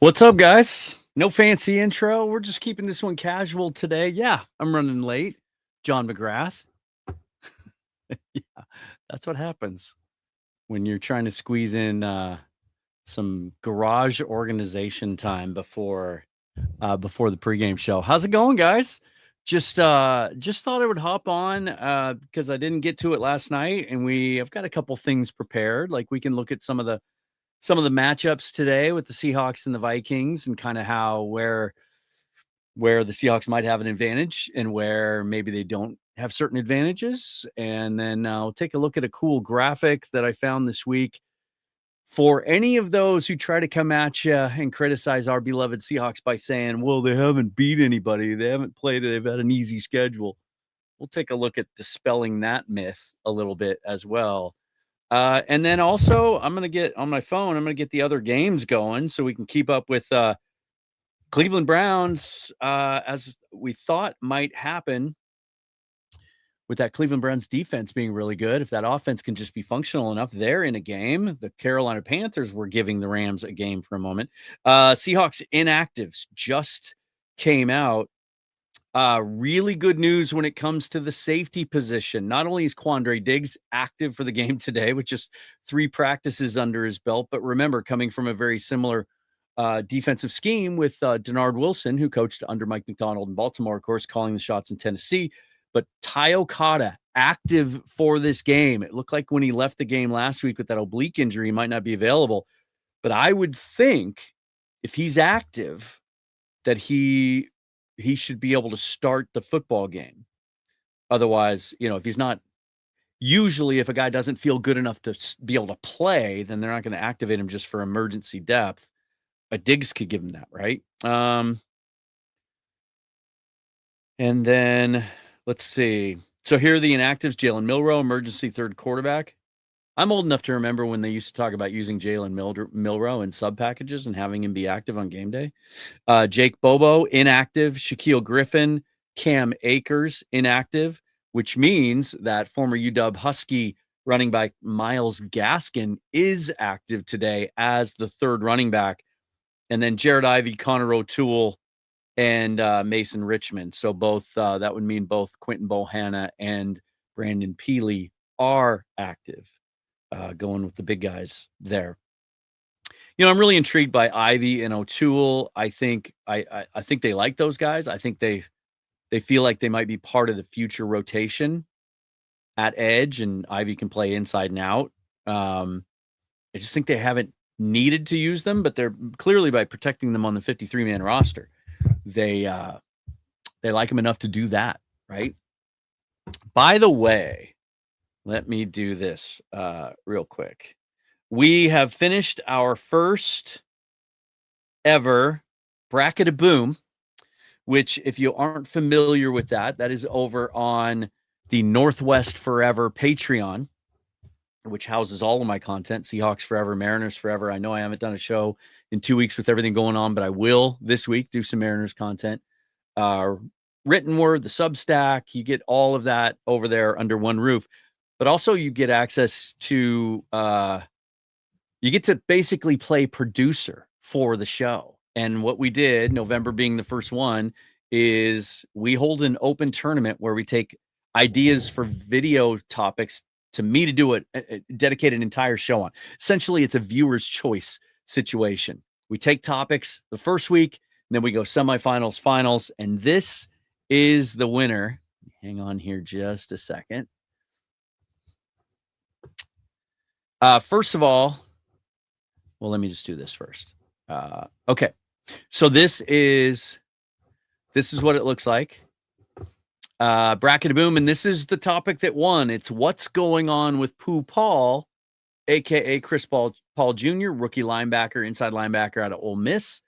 What's up, guys? No fancy intro. We're just keeping this one casual today. Yeah, I'm running late. John McGrath. Yeah, that's what happens when you're trying to squeeze in some garage organization time before the pregame show. How's it going, guys? Just thought I would hop on because I didn't get to it last night, and I've got a couple things prepared. Like we can look at some of the matchups today with the Seahawks and the Vikings, and kind of how where the Seahawks might have an advantage and where maybe they don't have certain advantages. And then I'll take a look at a cool graphic that I found this week for any of those who try to come at you and criticize our beloved Seahawks by saying, well, they haven't beat anybody. They haven't played it. They've had an easy schedule. We'll take a look at dispelling that myth a little bit as well. And then also, I'm going to get on my phone, I'm going to get the other games going so we can keep up with Cleveland Browns, as we thought might happen with that Cleveland Browns defense being really good. If that offense can just be functional enough, they're in a game. The Carolina Panthers were giving the Rams a game for a moment. Seahawks inactives just came out. Really good news when it comes to the safety position. Not only is Quandre Diggs active for the game today with just 3 practices under his belt, but remember, coming from a very similar defensive scheme with Denard Wilson, who coached under Mike McDonald in Baltimore, of course, calling the shots in Tennessee. But Ty Okada active for this game. It looked like when he left the game last week with that oblique injury, he might not be available. But I would think if he's active, that he should be able to start the football game. Otherwise, if he's not, usually if a guy doesn't feel good enough to be able to play, then they're not going to activate him just for emergency depth. A Diggs could give him that, right? And then let's see. So here are the inactives. Jalen Milroe, emergency third quarterback. I'm old enough to remember when they used to talk about using Jalen Milroe in sub packages and having him be active on game day. Jake Bobo, inactive. Shaquille Griffin, Cam Akers, inactive, which means that former UW Husky running back Myles Gaskin is active today as the third running back. And then Jared Ivey, Connor O'Toole, and Mason Richmond. So both that would mean both Quentin Bohanna and Brandon Peely are active. Going with the big guys there. I'm really intrigued by Ivy and O'Toole. I think I think they like those guys. I think they feel like they might be part of the future rotation at edge, and Ivy can play inside and out. I just think they haven't needed to use them, but they're clearly, by protecting them on the 53-man roster, they like them enough to do that, right? By the way, let me do this real quick. We have finished our first ever Bracket of Boom, which, if you aren't familiar with that is over on the Northwest Forever Patreon, which houses all of my content, Seahawks Forever, Mariners Forever. I know I haven't done a show in 2 weeks with everything going on, but I will this week do some Mariners content. Written word, the Substack, you get all of that over there under one roof. But also you get access to, you get to basically play producer for the show. And what we did, November being the first one, is we hold an open tournament where we take ideas for video topics to me to do dedicate an entire show on. Essentially, it's a viewer's choice situation. We take topics the first week, and then we go semifinals, finals, and this is the winner. Hang on here just a second. First of all, well, let me just do this first. Okay, so this is what it looks like. Bracket of Boom, and this is the topic that won. It's what's going on with Pooh Paul, a.k.a. Chris Paul Jr., rookie linebacker, inside linebacker out of Ole Miss.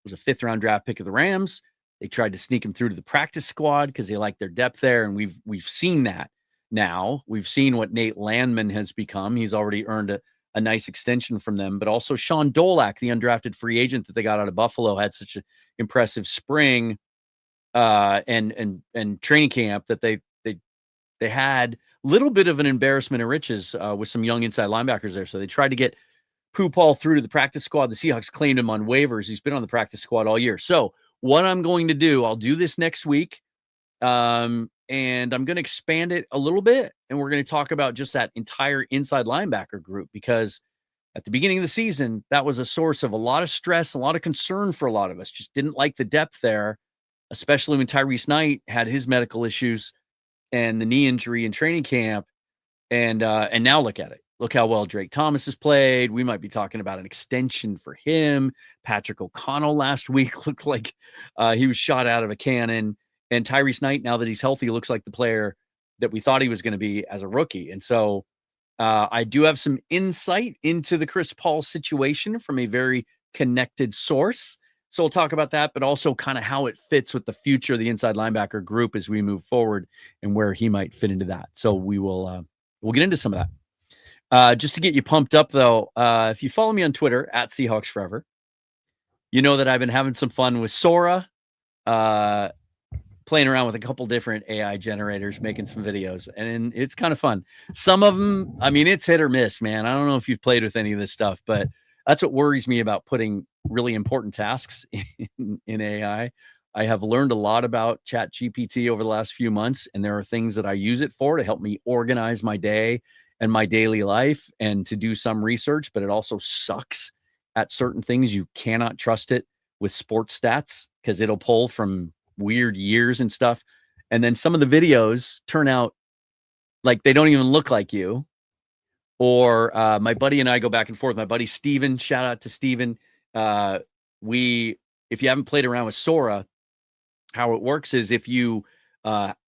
Was a 5th-round draft pick of the Rams. They tried to sneak him through to the practice squad because they like their depth there, and we've seen that now. We've seen what Nate Landman has become. He's already earned a nice extension from them. But also Sean Dolak, the undrafted free agent that they got out of Buffalo, had such an impressive spring and training camp that they had a little bit of an embarrassment of riches with some young inside linebackers there. So they tried to get Pooh Paul through to the practice squad. The Seahawks claimed him on waivers. He's been on the practice squad all year. So what I'm going to do, I'll do this next week, and I'm going to expand it a little bit, and we're going to talk about just that entire inside linebacker group, because at the beginning of the season, that was a source of a lot of stress, a lot of concern for a lot of us. Just didn't like the depth there, especially when Tyrese Knight had his medical issues and the knee injury in training camp. And now look at it. Look how well Drake Thomas has played. We might be talking about an extension for him. Patrick O'Connell last week looked like he was shot out of a cannon. And Tyrese Knight, now that he's healthy, looks like the player that we thought he was going to be as a rookie. And so I do have some insight into the Chris Paul situation from a very connected source. So we'll talk about that, but also kind of how it fits with the future of the inside linebacker group as we move forward and where he might fit into that. So we'll get into some of that. Just to get you pumped up, though, if you follow me on Twitter at Seahawks Forever, you know that I've been having some fun with Sora, playing around with a couple different AI generators, making some videos, and it's kind of fun. Some of them, I mean, it's hit or miss, man. I don't know if you've played with any of this stuff, but that's what worries me about putting really important tasks in AI. I have learned a lot about ChatGPT over the last few months, and there are things that I use it for to help me organize my day and my daily life and to do some research, but it also sucks at certain things. You cannot trust it with sports stats because it'll pull from weird years and stuff. And then some of the videos turn out like they don't even look like you. Or my buddy and I go back and forth. My buddy Steven, shout out to Steven. If you haven't played around with Sora, how it works is if you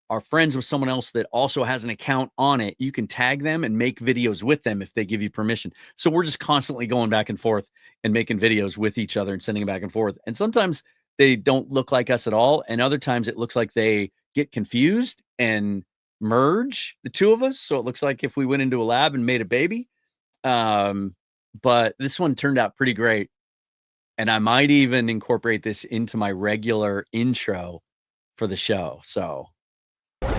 are friends with someone else that also has an account on it, you can tag them and make videos with them if they give you permission. So we're just constantly going back and forth and making videos with each other and sending them back and forth. And sometimes they don't look like us at all. And other times it looks like they get confused and merge the two of us. So it looks like if we went into a lab and made a baby. But this one turned out pretty great. And I might even incorporate this into my regular intro for the show. So Go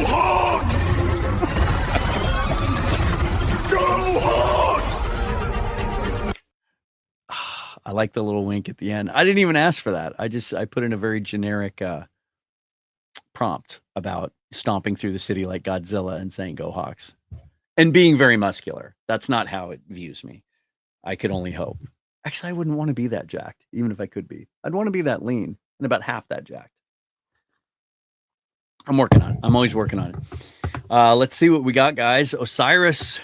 Hawks! Go Hawks! I like the little wink at the end. I didn't even ask for that. I put in a very generic prompt about stomping through the city like Godzilla and saying "Go Hawks" and being very muscular. That's not how it views me. I could only hope. Actually, I wouldn't want to be that jacked, even if I could be. I'd want to be that lean and about half that jacked. I'm working on it. I'm always working on it. Let's see what we got, guys. Osiris,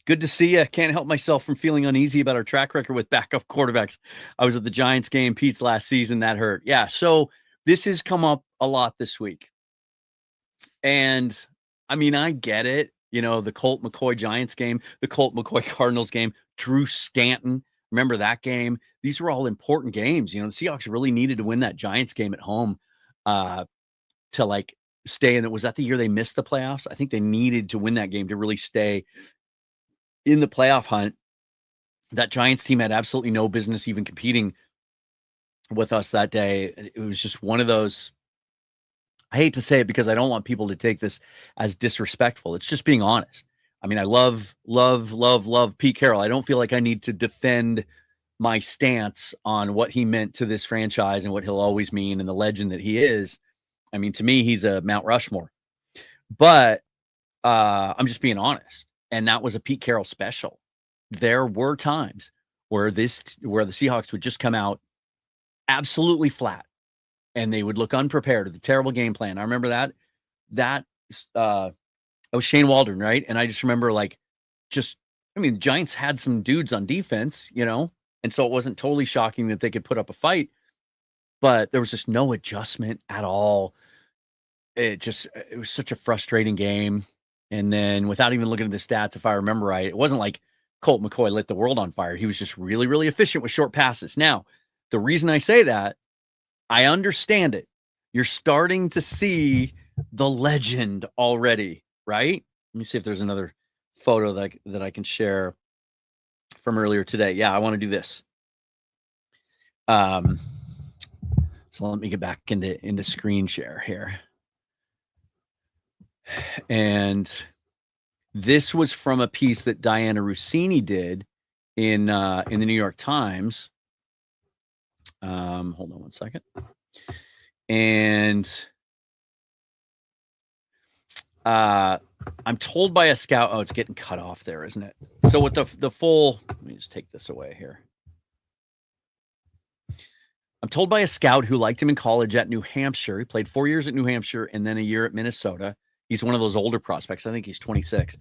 good to see you. Can't help myself from feeling uneasy about our track record with backup quarterbacks. I was at the Giants game, Pete's last season. That hurt. Yeah, so this has come up a lot this week. And, I mean, I get it. You know, the Colt McCoy Giants game, the Colt McCoy Cardinals game, Drew Stanton. Remember that game? These were all important games. You know, the Seahawks really needed to win that Giants game at home to, like, stay in it. Was that the year they missed the playoffs? I think they needed to win that game to really stay in the playoff hunt. That Giants team had absolutely no business even competing with us that day. It was just one of those. I hate to say it because I don't want people to take this as disrespectful. It's just being honest. I mean, I love Pete Carroll. I don't feel like I need to defend my stance on what he meant to this franchise and what he'll always mean and the legend that he is. I mean, to me, he's a Mount Rushmore. But I'm just being honest. And that was a Pete Carroll special. There were times where the Seahawks would just come out absolutely flat and they would look unprepared with a terrible game plan. I remember that was Shane Waldron, right? And I just remember Giants had some dudes on defense, you know, and so it wasn't totally shocking that they could put up a fight, but there was just no adjustment at all. It was such a frustrating game. And then without even looking at the stats, if I remember right, it wasn't like Colt McCoy lit the world on fire. He was just really, really efficient with short passes. Now, the reason I say that, I understand it. You're starting to see the legend already, right? Let me see if there's another photo that I can share from earlier today. Yeah, I want to do this. So let me get back into screen share here. And This was from a piece that Diana Rossini did in the New York Times. Hold on one second. And I'm told by a scout. Oh, it's getting cut off there, isn't it? So with the full, let me just take this away here. I'm told by a scout who liked him in college at New Hampshire. He played 4 years at New Hampshire and then a year at Minnesota. He's one of those older prospects. I think he's 26.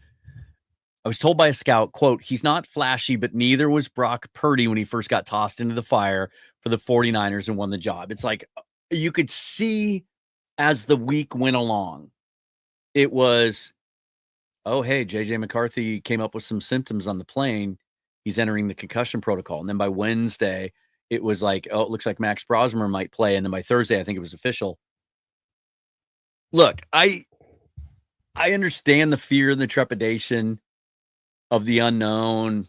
I was told by a scout, quote, he's not flashy, but neither was Brock Purdy when he first got tossed into the fire for the 49ers and won the job. It's like you could see as the week went along, it was, oh, hey, J.J. McCarthy came up with some symptoms on the plane. He's entering the concussion protocol. And then by Wednesday, it was like, oh, it looks like Max Brosmer might play. And then by Thursday, I think it was official. Look, I understand the fear and the trepidation of the unknown,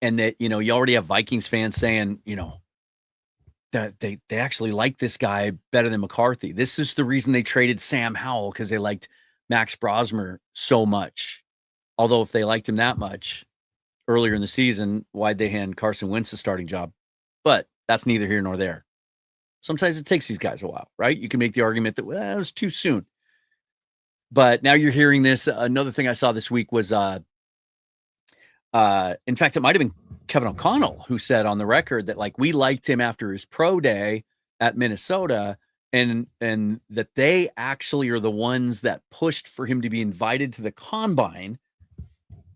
and that, you already have Vikings fans saying, that they actually like this guy better than McCarthy. This is the reason they traded Sam Howell, because they liked Max Brosmer so much. Although if they liked him that much earlier in the season, why'd they hand Carson Wentz the starting job? But that's neither here nor there. Sometimes it takes these guys a while, right? You can make the argument that, well, it was too soon. But now you're hearing this. Another thing I saw this week was, in fact, it might have been Kevin O'Connell who said on the record that, like, we liked him after his pro day at Minnesota, and that they actually are the ones that pushed for him to be invited to the combine.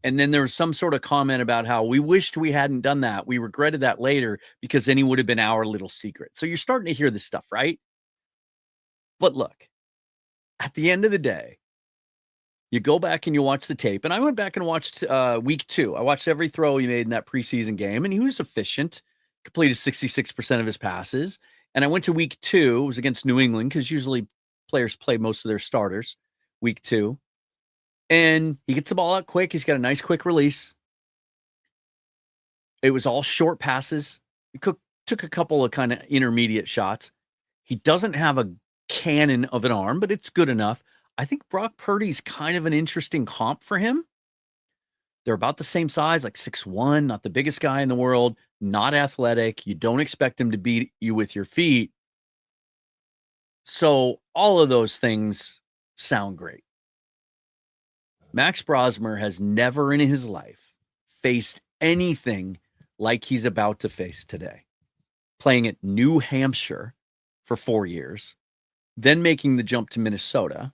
And then there was some sort of comment about how we wished we hadn't done that. We regretted that later because then he would have been our little secret. So you're starting to hear this stuff, right? But look, at the end of the day, you go back and you watch the tape. And I went back and watched week 2. I watched every throw he made in that preseason game, and he was efficient, completed 66% of his passes. And I went to week 2. It was against New England, because usually players play most of their starters week 2. And he gets the ball out quick. He's got a nice quick release. It was all short passes. He took a couple of kind of intermediate shots. He doesn't have a cannon of an arm, but it's good enough. I think Brock Purdy's kind of an interesting comp for him. They're about the same size, like 6'1", not the biggest guy in the world, not athletic. You don't expect him to beat you with your feet. So all of those things sound great. Max Brosmer has never in his life faced anything like he's about to face today. Playing at New Hampshire for 4 years, then making the jump to Minnesota.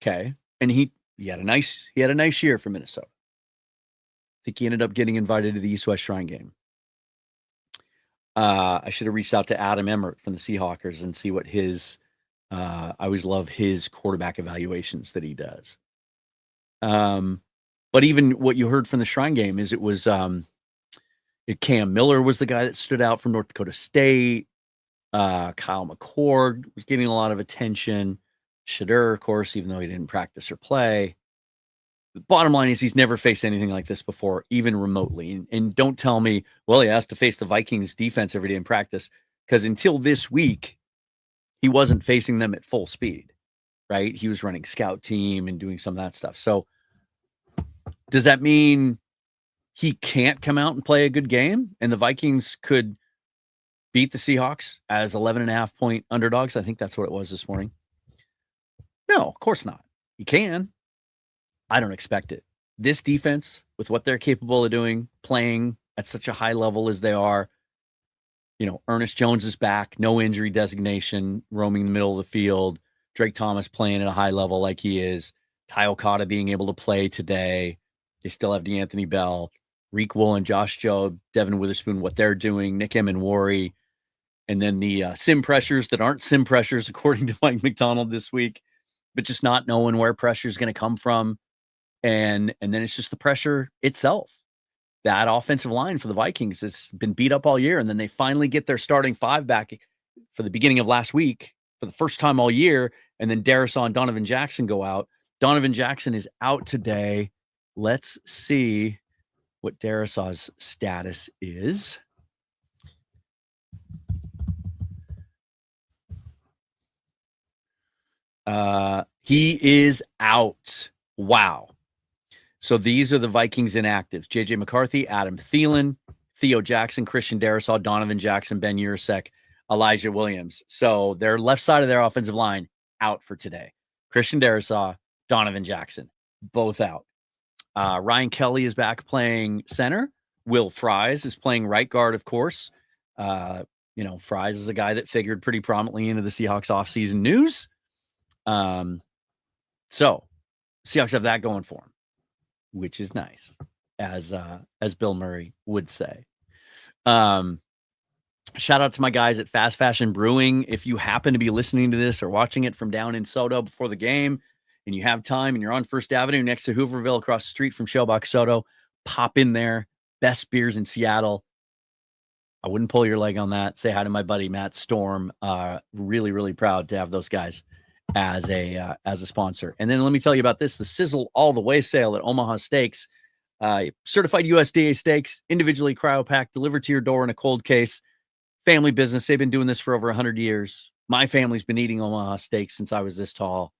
Okay. And he had a nice year for Minnesota. I think he ended up getting invited to the East-West Shrine game. I should have reached out to Adam Emmert from the Seahawkers and see what his, I always love his quarterback evaluations that he does. But even what you heard from the Shrine game is it was Cam Miller was the guy that stood out from North Dakota State. Kyle McCord was getting a lot of attention. Shadur, of course, even though he didn't practice or play. The bottom line is he's never faced anything like this before, even remotely. And don't tell me, well, he has to face the Vikings defense every day in practice, because until this week, he wasn't facing them at full speed, right? He was running scout team and doing some of that stuff. So does that mean he can't come out and play a good game and the Vikings could beat the Seahawks as 11.5 point underdogs? I think that's what it was this morning. No, of course not. He can. I don't expect it. This defense, with what they're capable of doing, playing at such a high level as they are, Ernest Jones is back, no injury designation, roaming the middle of the field. Drake Thomas playing at a high level like he is. Ty Okada being able to play today. They still have DeAnthony Bell, Reek Woolen, Josh Jobe, Devin Witherspoon, what they're doing, Nick Emenwari, and then the sim pressures that aren't sim pressures, according to Mike McDonald this week, but just not knowing where pressure is going to come from. And then it's just the pressure itself. That offensive line for the Vikings has been beat up all year, and then they finally get their starting 5 back for the beginning of last week for the first time all year, and then Darrisaw and Donovan Jackson go out. Donovan Jackson is out today. Let's see what Darrisaw's status is. He is out. Wow. So these are the Vikings inactives: J.J. McCarthy, Adam Thielen, Theo Jackson, Christian Darrisaw, Donovan Jackson, Ben Yurosek, Elijah Williams. So their left side of their offensive line out for today. Christian Darrisaw, Donovan Jackson, both out. Ryan Kelly is back playing center. Will Fries is playing right guard, of course. Fries is a guy that figured pretty prominently into the Seahawks offseason news. So Seahawks have that going for them, which is nice, as Bill Murray would say. Shout out to my guys at Fast Fashion Brewing. If you happen to be listening to this or watching it from down in Soto before the game and you have time and you're on First Avenue next to Hooverville across the street from Shellbox Soto, pop in there. Best beers in Seattle. I wouldn't pull your leg on that. Say hi to my buddy Matt Storm. Really, really proud to have those guys as a sponsor. And then let me tell you about this: the Sizzle All the Way sale at Omaha Steaks. Certified USDA steaks, individually cryopacked, delivered to your door in a cold case. Family business. They've been doing this for over 100 years. My family's been eating Omaha steaks since I was this tall.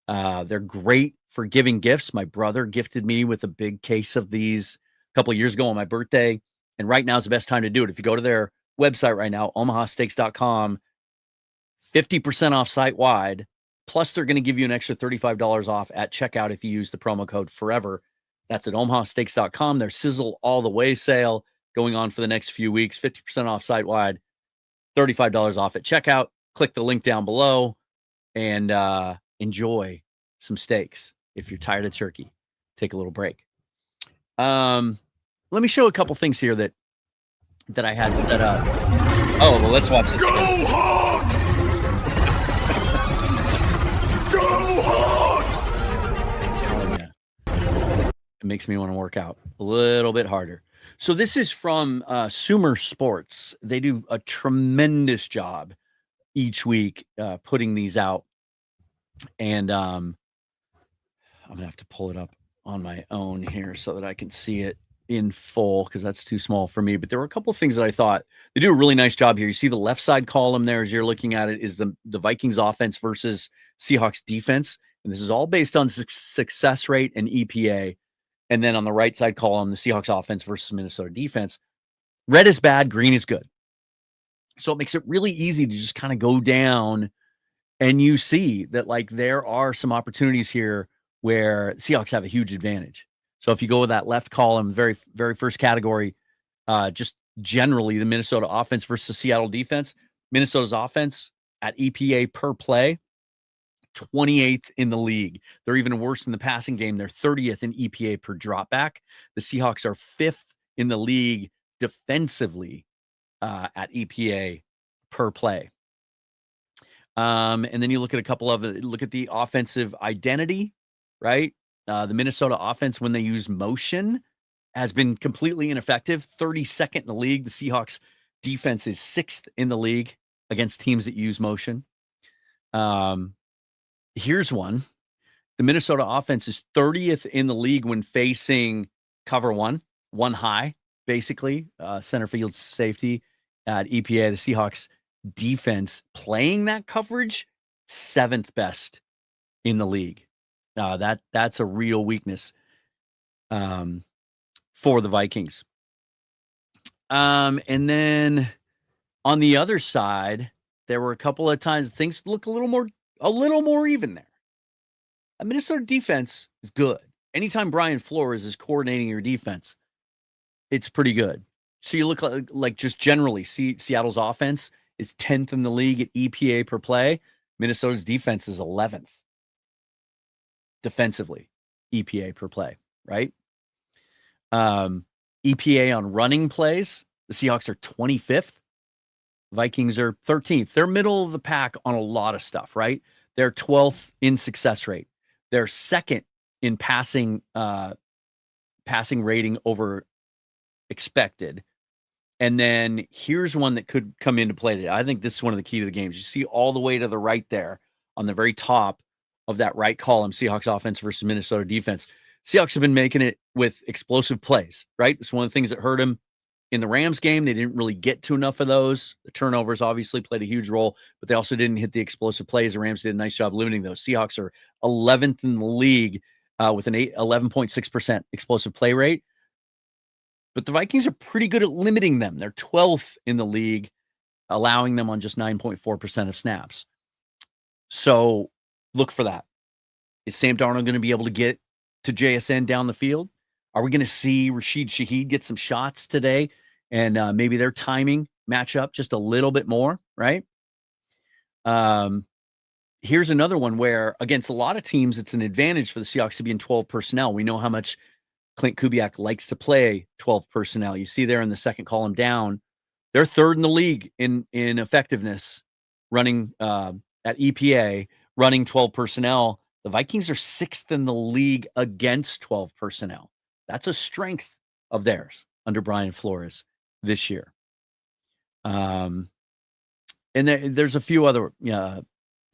They're great for giving gifts. My brother gifted me with a big case of these a couple of years ago on my birthday. And right now is the best time to do it. If you go to their website right now, omahasteaks.com, 50% off site-wide. Plus, they're going to give you an extra $35 off at checkout if you use the promo code FOREVER. That's at omahasteaks.com. Their Sizzle All the Way sale going on for the next few weeks, 50% off site-wide, $35 off at checkout. Click the link down below and enjoy some steaks. If you're tired of turkey, take a little break. Let me show a couple things here that I had set up. Oh, well, let's watch this Go again. Hawks! Go Hawks! I'm telling you, it makes me want to work out a little bit harder. So this is from Sumer Sports. They do a tremendous job each week putting these out. And I'm going to have to pull it up on my own here so that I can see it in full, because that's too small for me. But there were a couple of things that I thought they do a really nice job here. You see the left side column there as you're looking at it is the Vikings offense versus Seahawks defense. And this is all based on success rate and EPA. And then on the right side column, the Seahawks offense versus Minnesota defense. Red is bad, green is good. So it makes it really easy to just kind of go down, and you see that like there are some opportunities here where Seahawks have a huge advantage. So if you go with that left column, very, very first category, just generally the Minnesota offense versus Seattle defense. Minnesota's offense at EPA per play, 28th in the league. They're even worse in the passing game. They're 30th in EPA per dropback. The Seahawks are 5th in the league defensively at EPA per play. And then you look at a couple of it. Look at the offensive identity, right? The Minnesota offense, when they use motion, has been completely ineffective. 32nd in the league. The Seahawks defense is 6th in the league against teams that use motion. Here's one. The Minnesota offense is 30th in the league when facing cover one high, basically, center field safety at EPA. The Seahawks defense playing that coverage, 7th best in the league. That's a real weakness for the Vikings. And then on the other side, there were a couple of times things look a little more even there. A Minnesota defense is good. Anytime Brian Flores is coordinating your defense, it's pretty good. So you look like just generally, Seattle's offense is 10th in the league at EPA per play. Minnesota's defense is 11th defensively, EPA per play, right? EPA on running plays, the Seahawks are 25th. Vikings are 13th. They're middle of the pack on a lot of stuff, right? They're 12th in success rate. They're 2nd in passing rating over expected. And then here's one that could come into play today. I think this is one of the key to the games. You see all the way to the right there on the very top of that right column, Seahawks offense versus Minnesota defense. Seahawks have been making it with explosive plays, right? It's one of the things that hurt them in the Rams game. They didn't really get to enough of those. The turnovers obviously played a huge role, but they also didn't hit the explosive plays. The Rams did a nice job limiting those. Seahawks are 11th in the league with an 11.6% explosive play rate. But the Vikings are pretty good at limiting them. They're 12th in the league, allowing them on just 9.4% of snaps. So look for that. Is Sam Darnold going to be able to get to JSN down the field? Are we going to see Rashid Shaheed get some shots today and maybe their timing match up just a little bit more, right? Here's another one where against a lot of teams, it's an advantage for the Seahawks to be in 12 personnel. We know how much Clint Kubiak likes to play 12 personnel. You see there in the second column down, they're third in the league in effectiveness running at EPA, running 12 personnel. The Vikings are sixth in the league against 12 personnel. That's a strength of theirs under Brian Flores this year. And there's a few other, the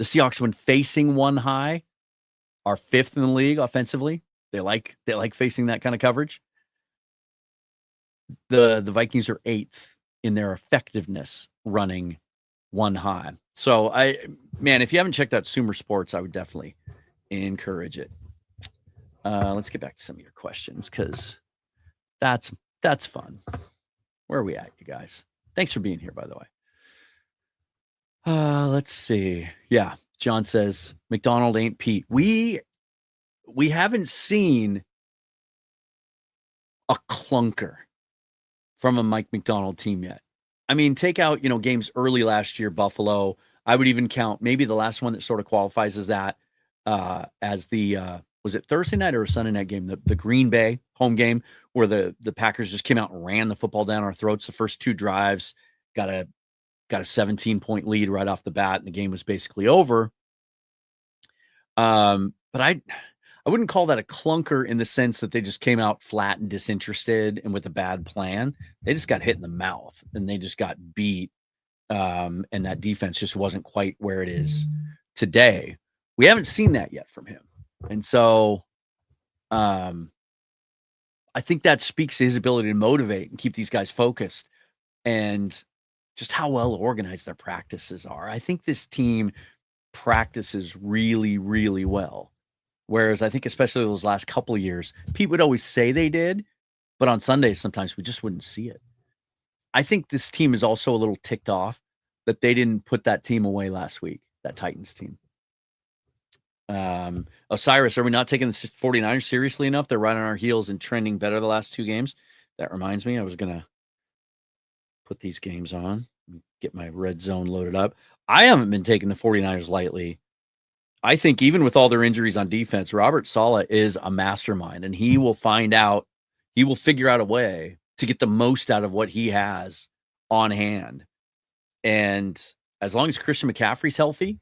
Seahawks, when facing one high, are fifth in the league offensively. They like facing that kind of coverage. The Vikings are eighth in their effectiveness running one high. So if you haven't checked out Sumer Sports, I would definitely encourage it. Let's get back to some of your questions because that's fun. Where are we at, you guys? Thanks for being here, by the way. Let's see. Yeah, John says McDonald ain't Pete. We haven't seen a clunker from a Mike McDonald team yet. I mean, take out, games early last year, Buffalo. I would even count maybe the last one that sort of qualifies as that, as the, was it Thursday night or a Sunday night game? The Green Bay home game where the Packers just came out and ran the football down our throats. The first two drives, got a 17-point lead right off the bat, and the game was basically over. But I wouldn't call that a clunker in the sense that they just came out flat and disinterested and with a bad plan. They just got hit in the mouth and they just got beat. And that defense just wasn't quite where it is today. We haven't seen that yet from him. And so I think that speaks to his ability to motivate and keep these guys focused and just how well organized their practices are. I think this team practices really, really well. Whereas I think especially those last couple of years, Pete would always say they did, but on Sundays, sometimes we just wouldn't see it. I think this team is also a little ticked off that they didn't put that team away last week, that Titans team. Osiris, are we not taking the 49ers seriously enough? They're right on our heels and trending better the last two games. That reminds me, I was going to put these games on and get my red zone loaded up. I haven't been taking the 49ers lightly. I think even with all their injuries on defense, Robert Saleh is a mastermind, and he will figure out a way to get the most out of what he has on hand. And as long as Christian McCaffrey's healthy,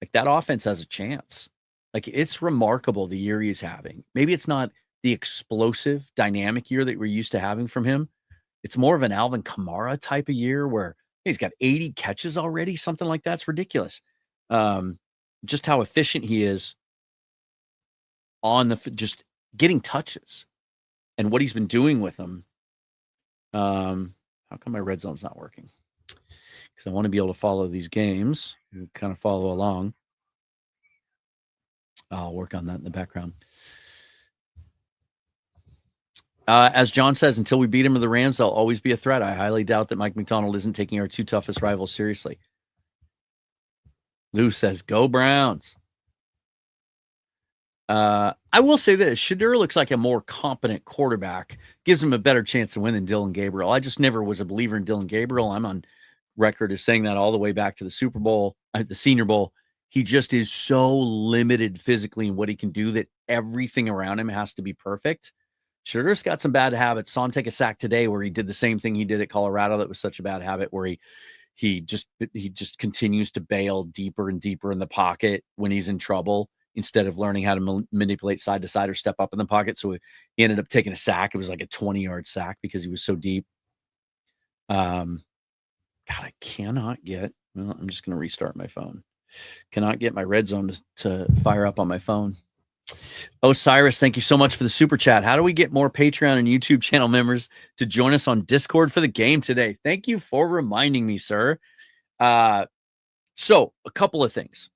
like that offense has a chance. Like it's remarkable the year he's having. Maybe it's not the explosive, dynamic year that we're used to having from him. It's more of an Alvin Kamara type of year where he's got 80 catches already, something like that's ridiculous. Just how efficient he is on just getting touches and what he's been doing with them. How come my red zone's not working? Because I want to be able to follow these games and kind of follow along. I'll work on that in the background. As John says, until we beat him with the Rams, they'll always be a threat. I highly doubt that Mike McDonald isn't taking our two toughest rivals seriously. Lou says, go Browns. I will say this. Shadur looks like a more competent quarterback. Gives him a better chance to win than Dylan Gabriel. I just never was a believer in Dylan Gabriel. I'm on record as saying that all the way back to the Super Bowl, the Senior Bowl. He just is so limited physically in what he can do that everything around him has to be perfect. Shadur's got some bad habits. Saw him take a sack today where he did the same thing he did at Colorado. That was such a bad habit where he just continues to bail deeper and deeper in the pocket when he's in trouble instead of learning how to manipulate side to side or step up in the pocket. So he ended up taking a sack. It was like a 20-yard sack because he was so deep. God, I cannot get, well, I'm just going to restart my phone. Cannot get my red zone to fire up on my phone. Osiris, thank you so much for the super chat. How do we get more Patreon and YouTube channel members to join us on Discord for the game today? Thank you for reminding me, sir. So a couple of things.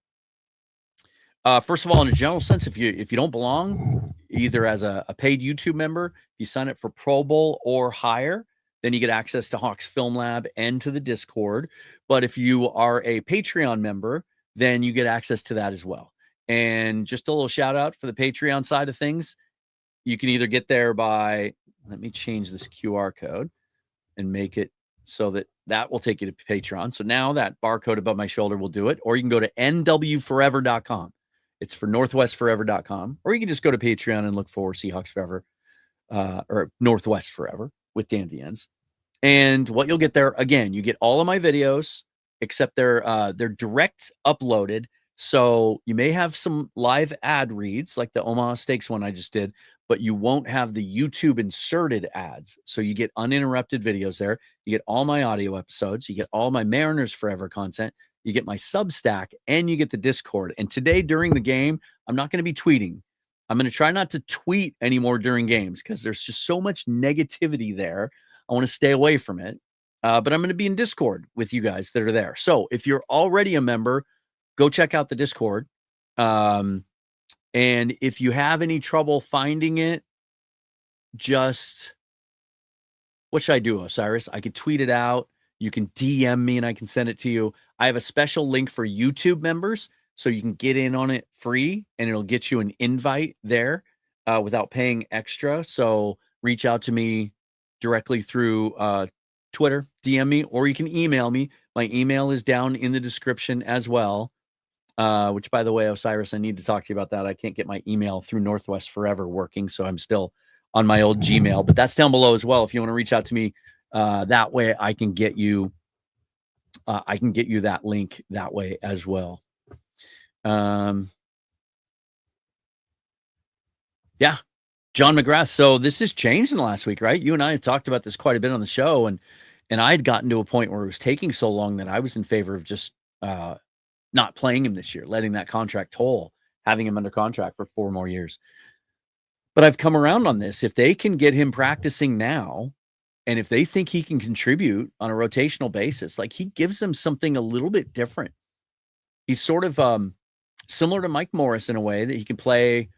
First of all, in a general sense, if you don't belong, either as a paid YouTube member. If you sign up for Pro Bowl or higher, then you get access to Hawks Film Lab and to the Discord. But if you are a Patreon member, then you get access to that as well. And just a little shout out for the Patreon side of things. You can either get there by, let me change this QR code and make it so that will take you to Patreon. So now that barcode above my shoulder will do it. Or you can go to nwforever.com. It's for northwestforever.com. Or you can just go to Patreon and look for Seahawks Forever or Northwest Forever with Dan Viens. And what you'll get there, again, you get all of my videos, except they're direct uploaded. So you may have some live ad reads like the Omaha Steaks one I just did, but you won't have the YouTube inserted ads. So you get uninterrupted videos there. You get all my audio episodes. You get all my Mariners Forever content. You get my Substack, and you get the Discord. And today during the game, I'm not going to be tweeting. I'm going to try not to tweet anymore during games because there's just so much negativity there. I want to stay away from it. But I'm going to be in Discord with you guys that are there. So if you're already a member, go check out the Discord. And if you have any trouble finding it, just, what should I do, Osiris? I could tweet it out. You can DM me and I can send it to you. I have a special link for YouTube members, so you can get in on it free, and it'll get you an invite there without paying extra. So reach out to me directly through Twitter, DM me, or you can email me. My email is down in the description as well. Which, by the way, Osiris, I need to talk to you about that. I can't get my email through Northwest Forever working, so I'm still on my old Gmail. But that's down below as well. If you want to reach out to me that way, I can get you. I can get you that link that way as well. Yeah, John McGrath. So this has changed in the last week, right? You and I have talked about this quite a bit on the show, and I had gotten to a point where it was taking so long that I was in favor of just not playing him this year, letting that contract toll, having him under contract for 4 more years. But I've come around on this. If they can get him practicing now, and if they think he can contribute on a rotational basis, like, he gives them something a little bit different. He's sort of similar to Mike Morris in a way that he can play.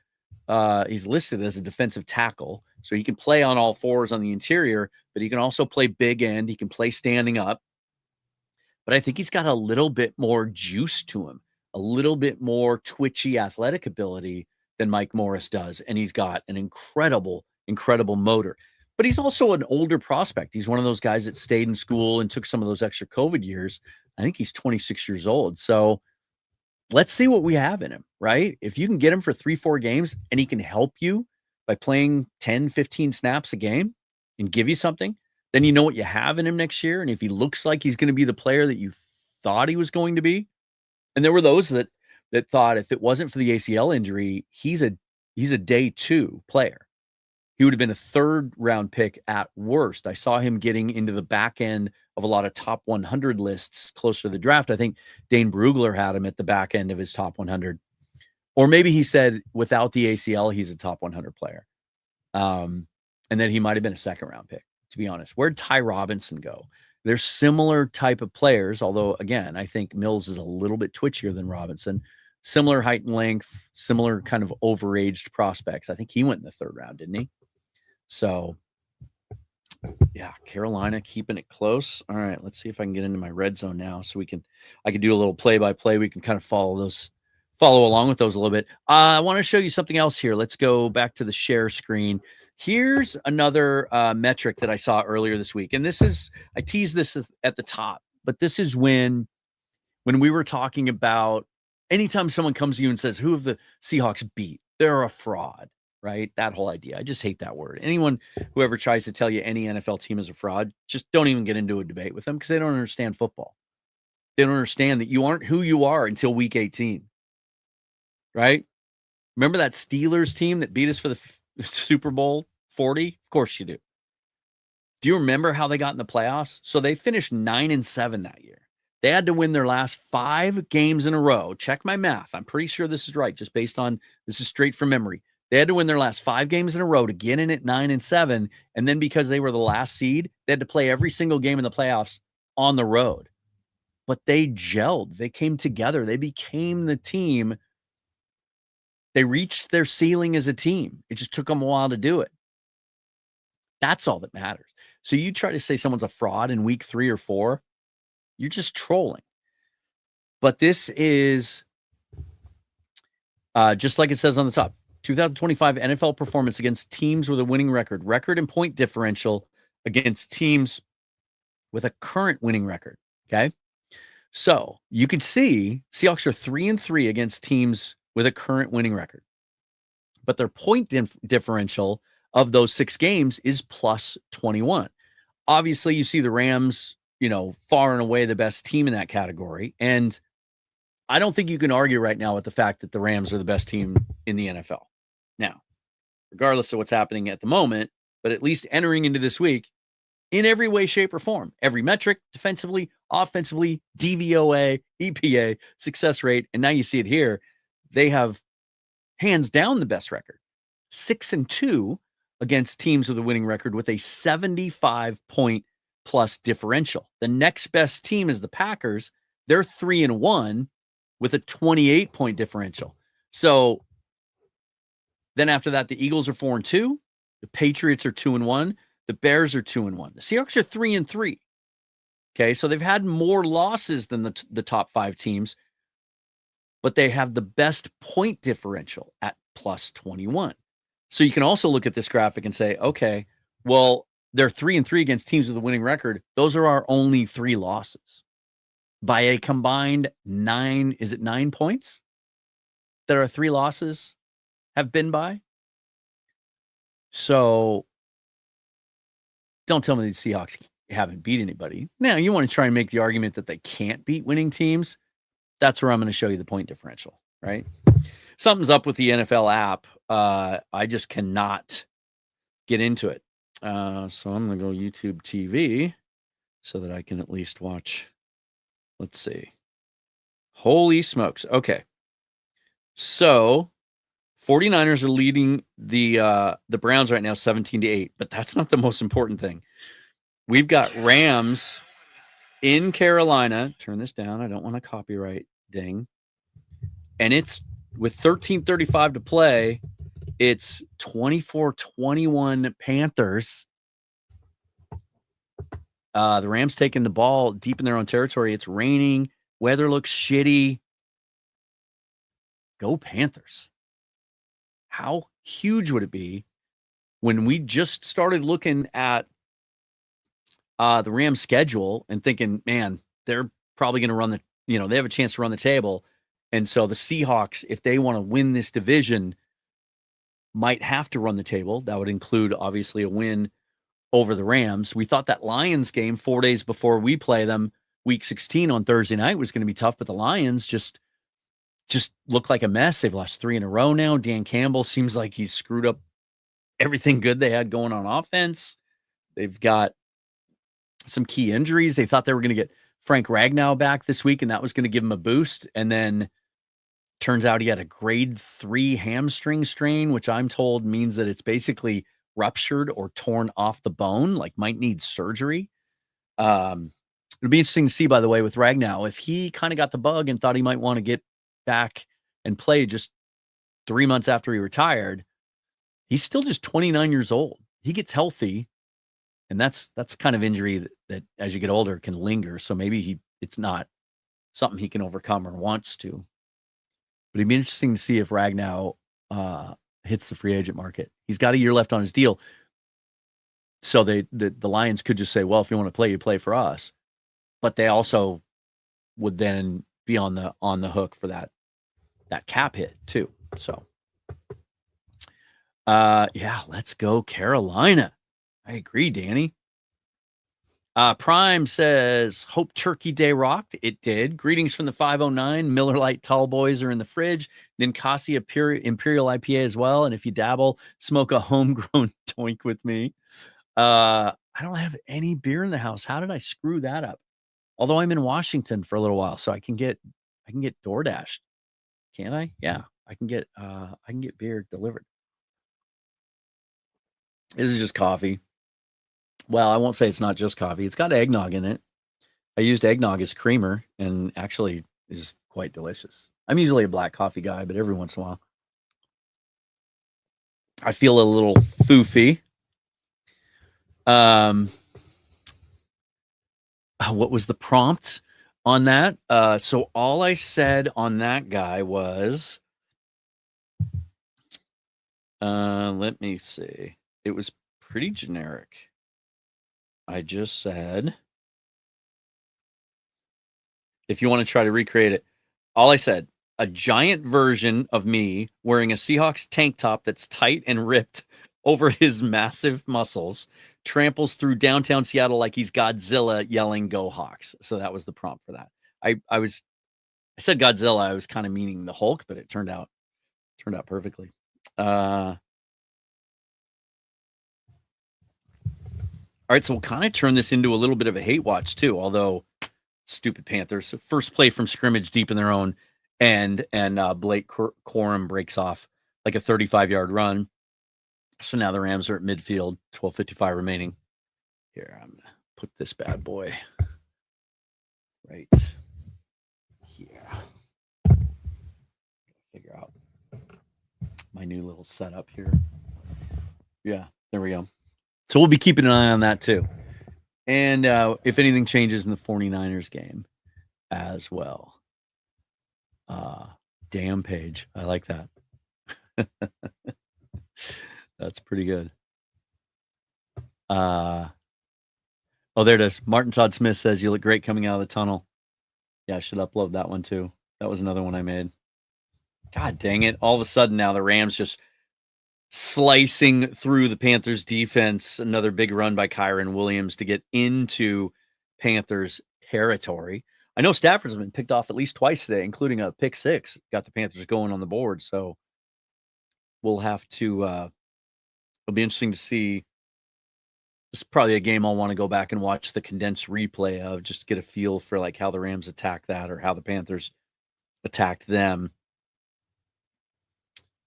He's listed as a defensive tackle, so he can play on all fours on the interior, but he can also play big end. He can play standing up. But I think he's got a little bit more juice to him, a little bit more twitchy athletic ability than Mike Morris does. And he's got an incredible, incredible motor. But he's also an older prospect. He's one of those guys that stayed in school and took some of those extra COVID years. I think he's 26 years old. So let's see what we have in him, right? If you can get him for 3-4 games and he can help you by playing 10, 15 snaps a game and give you something, then you know what you have in him next year. And if he looks like he's going to be the player that you thought he was going to be, and there were those that thought if it wasn't for the ACL injury, he's a day 2 player. He would have been a 3rd round pick at worst. I saw him getting into the back end of a lot of top 100 lists closer to the draft. I think Dane Brugler had him at the back end of his top 100. Or maybe he said without the ACL, he's a top 100 player. And then he might have been a 2nd round pick, to be honest. Where'd Ty Robinson go? They're similar type of players, although, again, I think Mills is a little bit twitchier than Robinson. Similar height and length, similar kind of overaged prospects. I think he went in the 3rd round, didn't he? So, yeah, Carolina keeping it close. All right, let's see if I can get into my red zone now so I can do a little play-by-play. We can kind of follow along with those a little bit. I want to show you something else here. Let's go back to the share screen. Here's another metric that I saw earlier this week. And I teased this at the top, but this is when we were talking about anytime someone comes to you and says, who have the Seahawks beat? They're a fraud, right? That whole idea. I just hate that word. Anyone who ever tries to tell you any NFL team is a fraud, just don't even get into a debate with them because they don't understand football. They don't understand that you aren't who you are until week 18. Right? Remember that Steelers team that beat us for the Super Bowl 40? Of course you do. Do you remember how they got in the playoffs? So they finished 9-7 that year. They had to win their last 5 games in a row. Check my math. I'm pretty sure this is right, just based on, this is straight from memory. They had to win their last 5 games in a row to get in at 9-7. And then because they were the last seed, they had to play every single game in the playoffs on the road. But they gelled. They came together. They became the team They reached their ceiling as a team. It just took them a while to do it. That's all that matters. So you try to say someone's a fraud in week 3 or 4, you're just trolling. But this is just like it says on the top, 2025 NFL performance against teams with a winning record and point differential against teams with a current winning record. Okay. So you can see Seahawks are 3-3 against teams with a current winning record, but their point differential of those 6 games is plus 21. Obviously, you see the Rams, far and away the best team in that category. And I don't think you can argue right now with the fact that the Rams are the best team in the NFL. Now, regardless of what's happening at the moment, but at least entering into this week, in every way, shape, or form, every metric, defensively, offensively, DVOA, EPA, success rate, and now you see it here, they have hands down the best record. 6-2 against teams with a winning record with a 75-point plus differential. The next best team is the Packers. They're 3-1 with a 28-point differential. So then after that, the Eagles are 4-2. The Patriots are 2-1. The Bears are 2-1. The Seahawks are 3-3. Okay, so they've had more losses than the top 5 teams, but they have the best point differential at plus 21. So you can also look at this graphic and say, okay, well, they're 3-3 against teams with a winning record. Those are our only 3 losses by a combined 9 points that our 3 losses have been by. So don't tell me the Seahawks haven't beat anybody. Now, you want to try and make the argument that they can't beat winning teams. That's where I'm going to show you the point differential, right? Something's up with the NFL app. I just cannot get into it. So I'm going to go YouTube TV so that I can at least watch. Let's see. Holy smokes. Okay. So 49ers are leading the Browns right now 17-8, but that's not the most important thing. We've got Rams in Carolina. Turn this down. I don't want a copyright ding. And it's with 13:35 to play. It's 24-21 Panthers. The Rams taking the ball deep in their own territory. It's raining. Weather looks shitty. Go Panthers. How huge would it be when we just started looking at the Rams schedule and thinking, man, they're probably going to run they have a chance to run the table. And so the Seahawks, if they want to win this division, might have to run the table. That would include, obviously, a win over the Rams. We thought that Lions game 4 days before we play them, week 16 on Thursday night, was going to be tough, but the Lions just look like a mess. They've lost 3 in a row now. Dan Campbell seems like he's screwed up everything good they had going on offense. They've got some key injuries. They thought they were going to get Frank Ragnow back this week, and that was going to give him a boost. And then turns out he had a grade 3 hamstring strain, which I'm told means that it's basically ruptured or torn off the bone, like might need surgery. It'll be interesting to see, by the way, with Ragnow, if he kind of got the bug and thought he might want to get back and play just 3 months after he retired. He's still just 29 years old. He gets healthy, and that's kind of injury that as you get older can linger. So maybe it's not something he can overcome or wants to. But it'd be interesting to see if Ragnow hits the free agent market. He's got a year left on his deal. So the Lions could just say, well, if you want to play, you play for us. But they also would then be on the hook for that cap hit too. So let's go Carolina. I agree, Danny. Prime says, hope Turkey Day rocked. It did. Greetings from the 509. Miller Lite Tall Boys are in the fridge. Ninkasi Imperial IPA as well. And if you dabble, smoke a homegrown toink with me. I don't have any beer in the house. How did I screw that up? Although I'm in Washington for a little while, so I can get DoorDashed. Can I? Yeah, I can get beer delivered. This is just coffee. Well, I won't say it's not just coffee. It's got eggnog in it. I used eggnog as creamer and actually is quite delicious. I'm usually a black coffee guy, but every once in a while I feel a little foofy. What was the prompt on that? So all I said on that guy was, let me see. It was pretty generic. I just said, if you want to try to recreate it, all I said, a giant version of me wearing a Seahawks tank top that's tight and ripped over his massive muscles tramples through downtown Seattle like he's Godzilla yelling "Go Hawks." So that was the prompt for that. I said Godzilla. I was kind of meaning the Hulk, but it turned out perfectly. All right, so we'll kind of turn this into a little bit of a hate watch too. Although, stupid Panthers, first play from scrimmage deep in their own end, and Blake Corum breaks off like a 35-yard run. So now the Rams are at midfield, 12:55 remaining. Here, I'm gonna put this bad boy right here. Figure out my new little setup here. Yeah, there we go. So we'll be keeping an eye on that too. And if anything changes in the 49ers game as well. Damn page. I like that. That's pretty good. Oh, there it is. Martin Todd Smith says you look great coming out of the tunnel. Yeah, I should upload that one too. That was another one I made. God dang it. All of a sudden now the Rams just slicing through the Panthers defense. Another big run by Kyron Williams to get into Panthers territory. I know Stafford's been picked off at least twice today, including a pick six. Got the Panthers going on the board. So we'll have to, it'll be interesting to see. This is probably a game I'll want to go back and watch the condensed replay of, just to get a feel for like how the Rams attacked that or how the Panthers attacked them.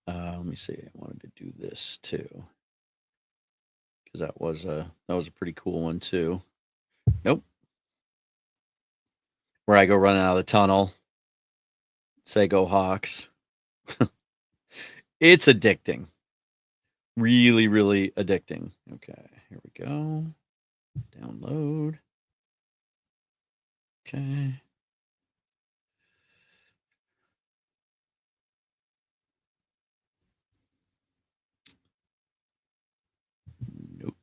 Let me see. I wanted to do this too, because that was a pretty cool one too. Nope. Where I go running out of the tunnel, say "Go Hawks." It's addicting. Really, really addicting. Okay, here we go. Download. Okay. Nope.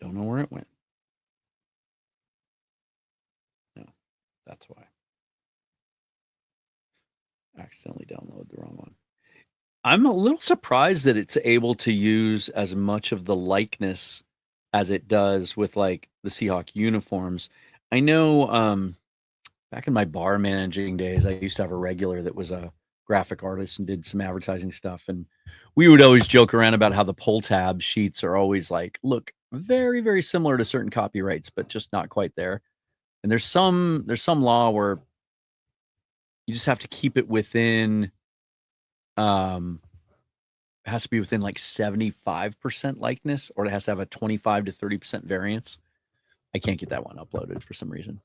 Don't know where it went. No, that's why. Accidentally downloaded the wrong one. I'm a little surprised that it's able to use as much of the likeness as it does with like the Seahawk uniforms. I know back in my bar managing days, I used to have a regular that was a graphic artist and did some advertising stuff. And we would always joke around about how the pull tab sheets are always like, look very, very similar to certain copyrights, but just not quite there. And there's some law where you just have to keep it within, it has to be within like 75% likeness, or it has to have a 25 to 30% variance. I can't get that one uploaded for some reason.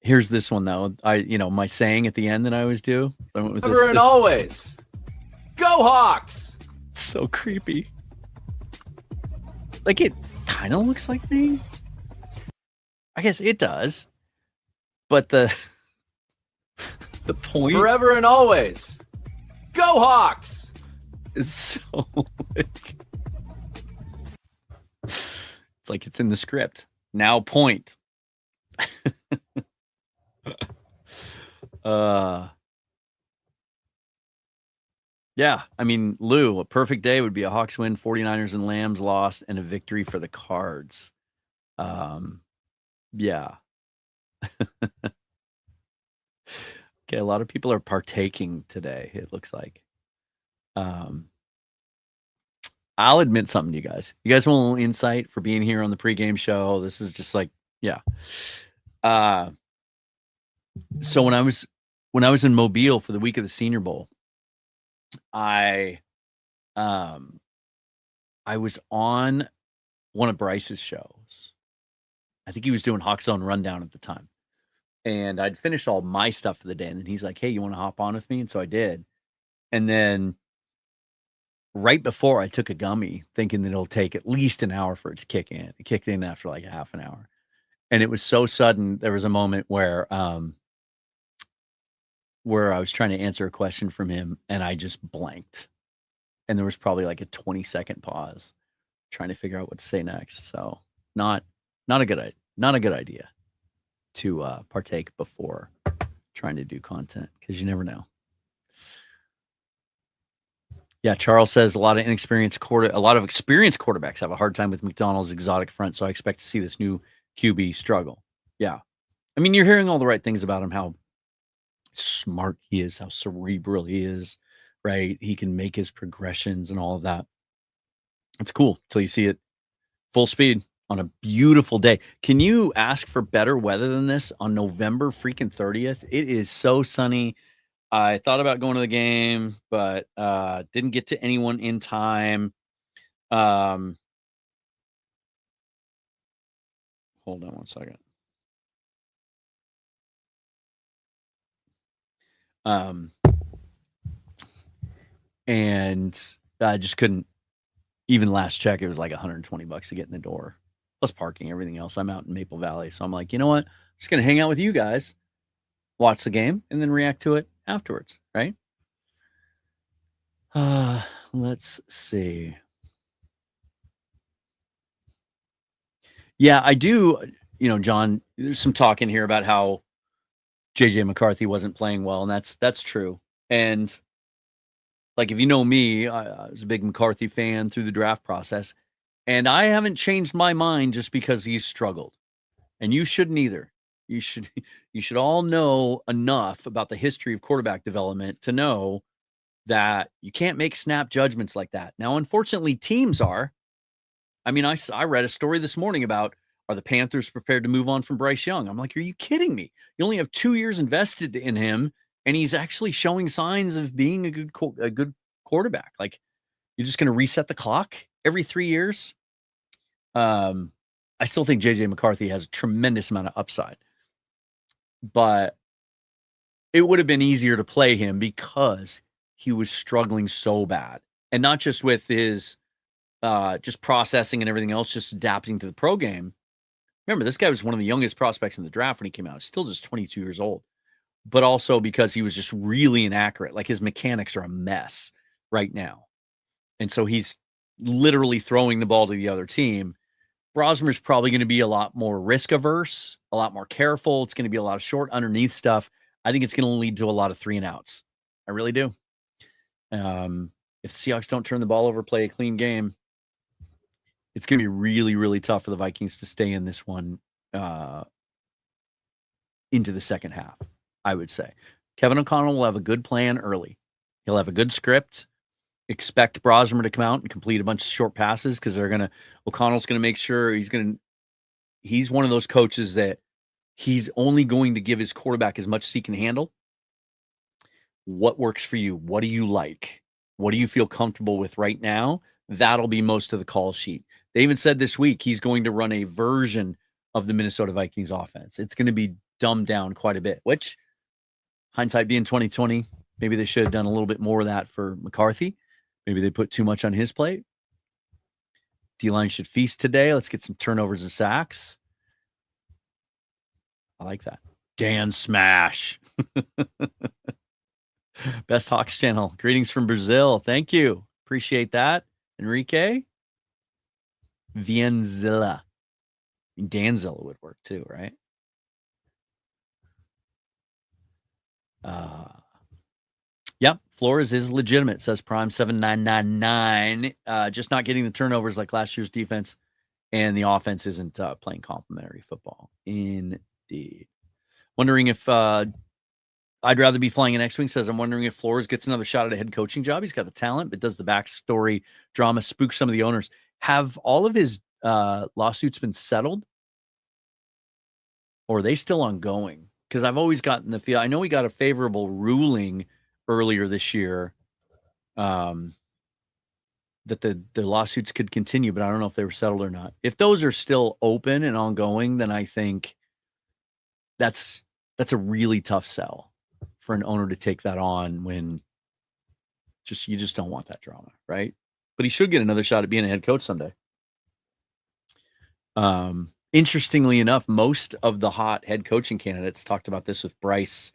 Here's this one though. My saying at the end that I always do. So I went with Ever and always. Go Hawks! It's so creepy. Like it kind of looks like me. I guess it does. But the point Forever and always. Go Hawks! is so like, it's like it's in the script. Now point. Yeah, I mean, Lou, a perfect day would be a Hawks win, 49ers and Lambs loss, and a victory for the Cards. Yeah. Okay, a lot of people are partaking today, it looks like. I'll admit something to you guys. You guys want a little insight for being here on the pregame show? This is just like, yeah. So when I was in Mobile for the week of the Senior Bowl, I was on one of Bryce's shows. I think he was doing Hawk Zone Rundown at the time. And I'd finished all my stuff for the day. And then he's like, hey, you want to hop on with me? And so I did. And then right before I took a gummy, thinking that it'll take at least an hour for it to kick in. It kicked in after like a half an hour. And it was so sudden. There was a moment where I was trying to answer a question from him and I just blanked. And there was probably like a 20-second pause trying to figure out what to say next. So not a good idea to partake before trying to do content, because you never know. Yeah, Charles says a lot of experienced quarterbacks have a hard time with McDonald's exotic front, so I expect to see this new QB struggle. Yeah. I mean, you're hearing all the right things about him, how smart he is, how cerebral he is, right? He can make his progressions and all of that. It's cool till you see it full speed on a beautiful day. Can you ask for better weather than this on November freaking 30th? It is so sunny. I thought about going to the game, but didn't get to anyone in time. Hold on one second. And I just couldn't. Even last check, it was like $120 to get in the door, plus parking, everything else. I'm out in Maple Valley, so I'm like, you know what? I'm just gonna hang out with you guys, watch the game, and then react to it afterwards, right? Let's see. Yeah, I do. John, there's some talk in here about how JJ McCarthy wasn't playing well, and that's true. And like, if you know me, I was a big McCarthy fan through the draft process, and I haven't changed my mind just because he's struggled. And you shouldn't either. You should all know enough about the history of quarterback development to know that you can't make snap judgments like that. Now, unfortunately, teams are. I mean, I read a story this morning about, are the Panthers prepared to move on from Bryce Young? I'm like, are you kidding me? You only have 2 years invested in him, and he's actually showing signs of being a good quarterback. Like, you're just going to reset the clock every 3 years? I still think JJ McCarthy has a tremendous amount of upside, but it would have been easier to play him because he was struggling so bad, and not just with his just processing and everything else, just adapting to the pro game. Remember, this guy was one of the youngest prospects in the draft when he came out. Still just 22 years old, but also because he was just really inaccurate. Like, his mechanics are a mess right now. And so he's literally throwing the ball to the other team. Brosmer's probably going to be a lot more risk averse, a lot more careful. It's going to be a lot of short underneath stuff. I think it's going to lead to a lot of 3 and outs. I really do. If the Seahawks don't turn the ball over, play a clean game, it's going to be really, really tough for the Vikings to stay in this one into the second half, I would say. Kevin O'Connell will have a good plan early. He'll have a good script. Expect Brosmer to come out and complete a bunch of short passes, because O'Connell's going to make sure he's one of those coaches that he's only going to give his quarterback as much as he can handle. What works for you? What do you like? What do you feel comfortable with right now? That'll be most of the call sheet. They even said this week he's going to run a version of the Minnesota Vikings offense. It's going to be dumbed down quite a bit, which, hindsight being 2020, maybe they should have done a little bit more of that for McCarthy. Maybe they put too much on his plate. D-line should feast today. Let's get some turnovers and sacks. I like that. Dan Smash. Best Hawks channel. Greetings from Brazil. Thank you. Appreciate that. Enrique. Vienzilla. Danzilla would work too, right? Yep, Flores is legitimate, says Prime 7999. Just not getting the turnovers like last year's defense, and the offense isn't playing complimentary football. Indeed. Wondering if I'd rather be flying an X-Wing, says, I'm wondering if Flores gets another shot at a head coaching job. He's got the talent, but does the backstory drama spook some of the owners? Have all of his lawsuits been settled? Or are they still ongoing? Because I've always gotten the feel, I know we got a favorable ruling earlier this year that the lawsuits could continue, but I don't know if they were settled or not. If those are still open and ongoing, then I think that's a really tough sell for an owner to take that on when You just don't want that drama, right? But he should get another shot at being a head coach someday. Interestingly enough, most of the hot head coaching candidates talked about this with Bryce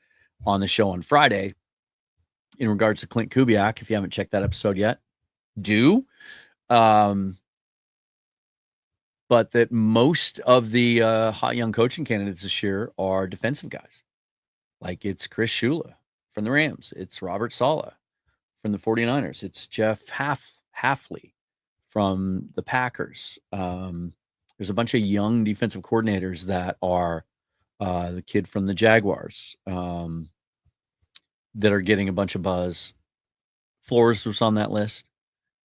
on the show on Friday in regards to Clint Kubiak. If you haven't checked that episode yet, do. But that most of the hot young coaching candidates this year are defensive guys. Like it's Chris Shula from the Rams. It's Robert Saleh from the 49ers. It's Jeff Hafley from the Packers. There's a bunch of young defensive coordinators that are the kid from the Jaguars that are getting a bunch of buzz. Flores was on that list.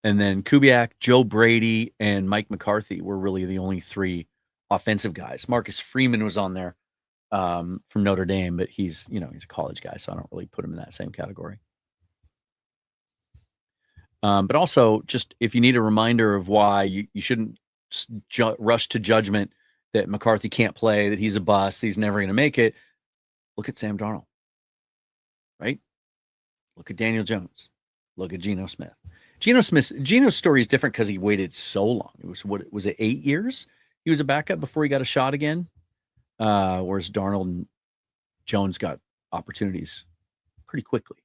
And then Kubiak, Joe Brady, and Mike McCarthy were really the only three offensive guys. Marcus Freeman was on there from Notre Dame, but he's a college guy, so I don't really put him in that same category. But also, just if you need a reminder of why you shouldn't rush to judgment that McCarthy can't play, that he's a bust, he's never going to make it, look at Sam Darnold, right? Look at Daniel Jones. Look at Geno Smith. Geno's story is different because he waited so long. It was it 8 years? He was a backup before he got a shot again. Whereas Darnold and Jones got opportunities pretty quickly.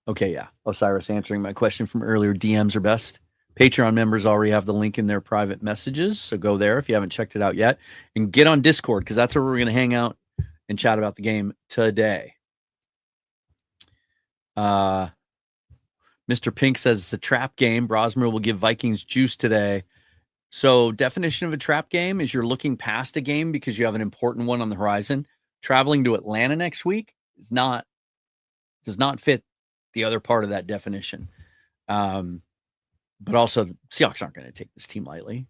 Okay, yeah. Osiris answering my question from earlier. DMs are best. Patreon members already have the link in their private messages, so go there if you haven't checked it out yet. And get on Discord because that's where we're going to hang out and chat about the game today. Mr. Pink says it's a trap game. Brosmer will give Vikings juice today. So definition of a trap game is you're looking past a game because you have an important one on the horizon. Traveling to Atlanta next week does not fit the other part of that definition. But also the Seahawks aren't going to take this team lightly.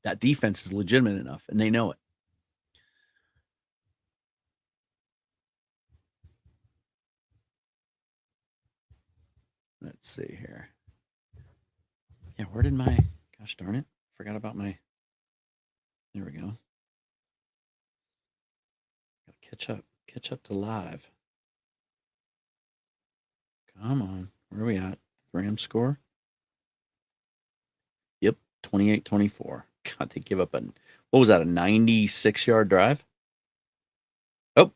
That defense is legitimate enough, and they know it. Let's see here. Yeah, where did my... Gosh darn it. Forgot about my... There we go. Gotta catch up to live. Come on. Where are we at? Rams score? Yep, 28-24. God, they give up what was that, a 96-yard drive? Oh,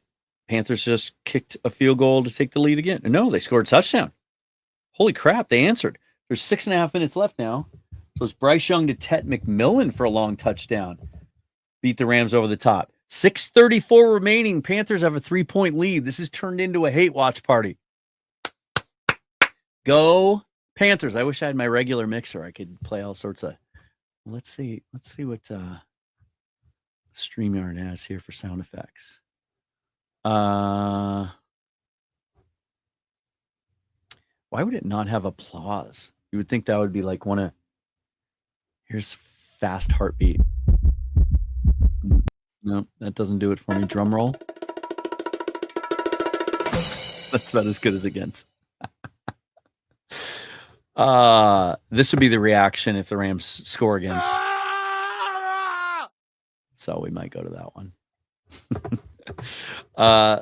Panthers just kicked a field goal to take the lead again. No, they scored a touchdown. Holy crap, they answered. There's 6.5 minutes left now. So it's Bryce Young to Tet McMillan for a long touchdown. Beat the Rams over the top. 6:34 remaining. Panthers have a 3-point lead. This has turned into a hate watch party. Go Panthers. I wish I had my regular mixer. I could play all sorts of... Let's see what StreamYard has here for sound effects. Why would it not have applause? You would think that would be like one of... Here's fast heartbeat. No, that doesn't do it for me. Drum roll. That's about as good as it gets. This would be the reaction if the Rams score again. So we might go to that one.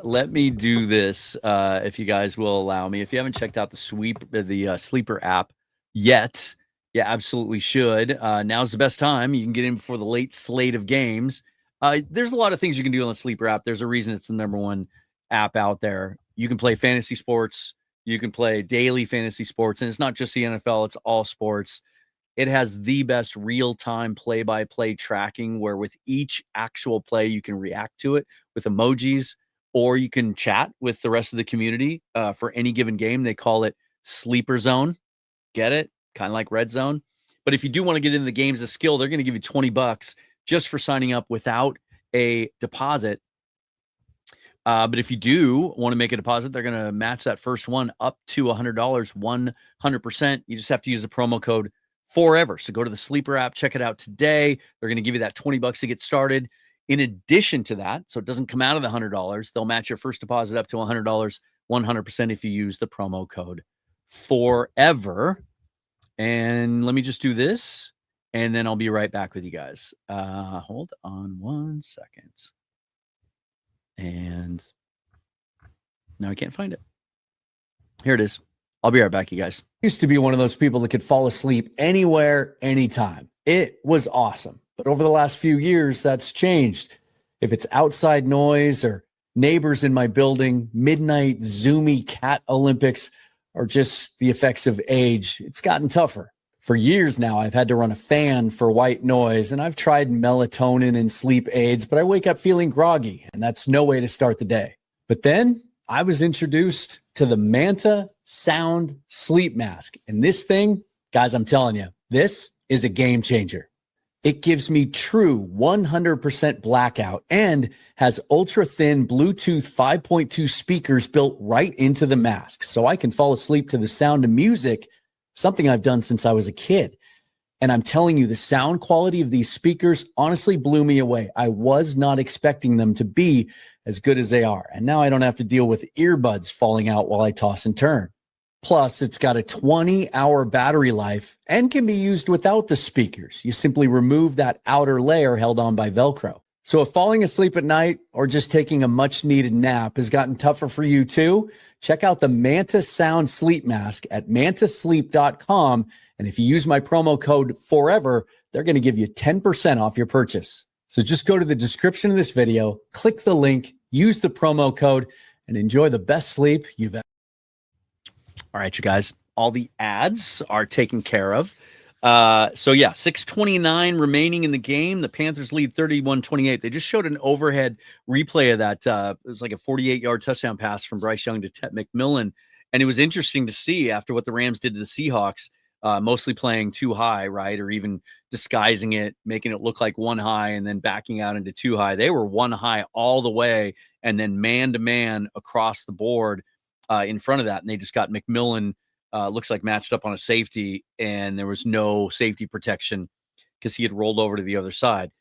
Let me do this, if you guys will allow me. If you haven't checked out the Sleeper app yet, you absolutely should. Now's the best time. You can get in before the late slate of games. There's a lot of things you can do on the Sleeper app. There's a reason it's the #1 app out there. You can play fantasy sports. You can play daily fantasy sports. And it's not just the NFL. It's all sports. It has the best real-time play-by-play tracking where with each actual play, you can react to it with emojis, or you can chat with the rest of the community for any given game. They call it Sleeper Zone. Get it? Kind of like Red Zone. But if you do want to get into the games of skill, they're going to give you $20 just for signing up without a deposit. But if you do want to make a deposit, they're going to match that first one up to $100, 100%. You just have to use the promo code Forever. So go to the Sleeper app, check it out today. They're going to give you that $20 to get started. In addition to that, so it doesn't come out of the $100, they'll match your first deposit up to $100, 100% if you use the promo code Forever. And let me just do this, and then I'll be right back with you guys. Hold on one second. And now I can't find it. Here it is. I'll be right back, you guys. Used to be one of those people that could fall asleep anywhere, anytime. It was awesome. But over the last few years, that's changed. If it's outside noise or neighbors in my building, midnight zoomy cat Olympics, or just the effects of age, it's gotten tougher. For years now, I've had to run a fan for white noise, and I've tried melatonin and sleep aids, but I wake up feeling groggy, and that's no way to start the day. But then I was introduced to the Manta Sound Sleep Mask. And this thing, guys, I'm telling you, this is a game changer. It gives me true 100% blackout and has ultra thin Bluetooth 5.2 speakers built right into the mask. So I can fall asleep to the sound of music, something I've done since I was a kid. And I'm telling you, the sound quality of these speakers honestly blew me away. I was not expecting them to be as good as they are. And now I don't have to deal with earbuds falling out while I toss and turn. Plus, it's got a 20-hour battery life and can be used without the speakers. You simply remove that outer layer held on by Velcro. So if falling asleep at night or just taking a much-needed nap has gotten tougher for you too, check out the Manta Sound Sleep Mask at mantasleep.com. And if you use my promo code FOREVER, they're going to give you 10% off your purchase. So just go to the description of this video, click the link, use the promo code, and enjoy the best sleep you've ever. All right, you guys, all the ads are taken care of. So yeah, 6:29 remaining in the game. The Panthers lead 31-28. They just showed an overhead replay of that. It was like a 48-yard touchdown pass from Bryce Young to Ted McMillan. And it was interesting to see after what the Rams did to the Seahawks, mostly playing too high, right? Or even disguising it, making it look like one high and then backing out into two high. They were one high all the way and then man-to-man across the board in front of that. And they just got McMillan, looks like matched up on a safety, and there was no safety protection because he had rolled over to the other side.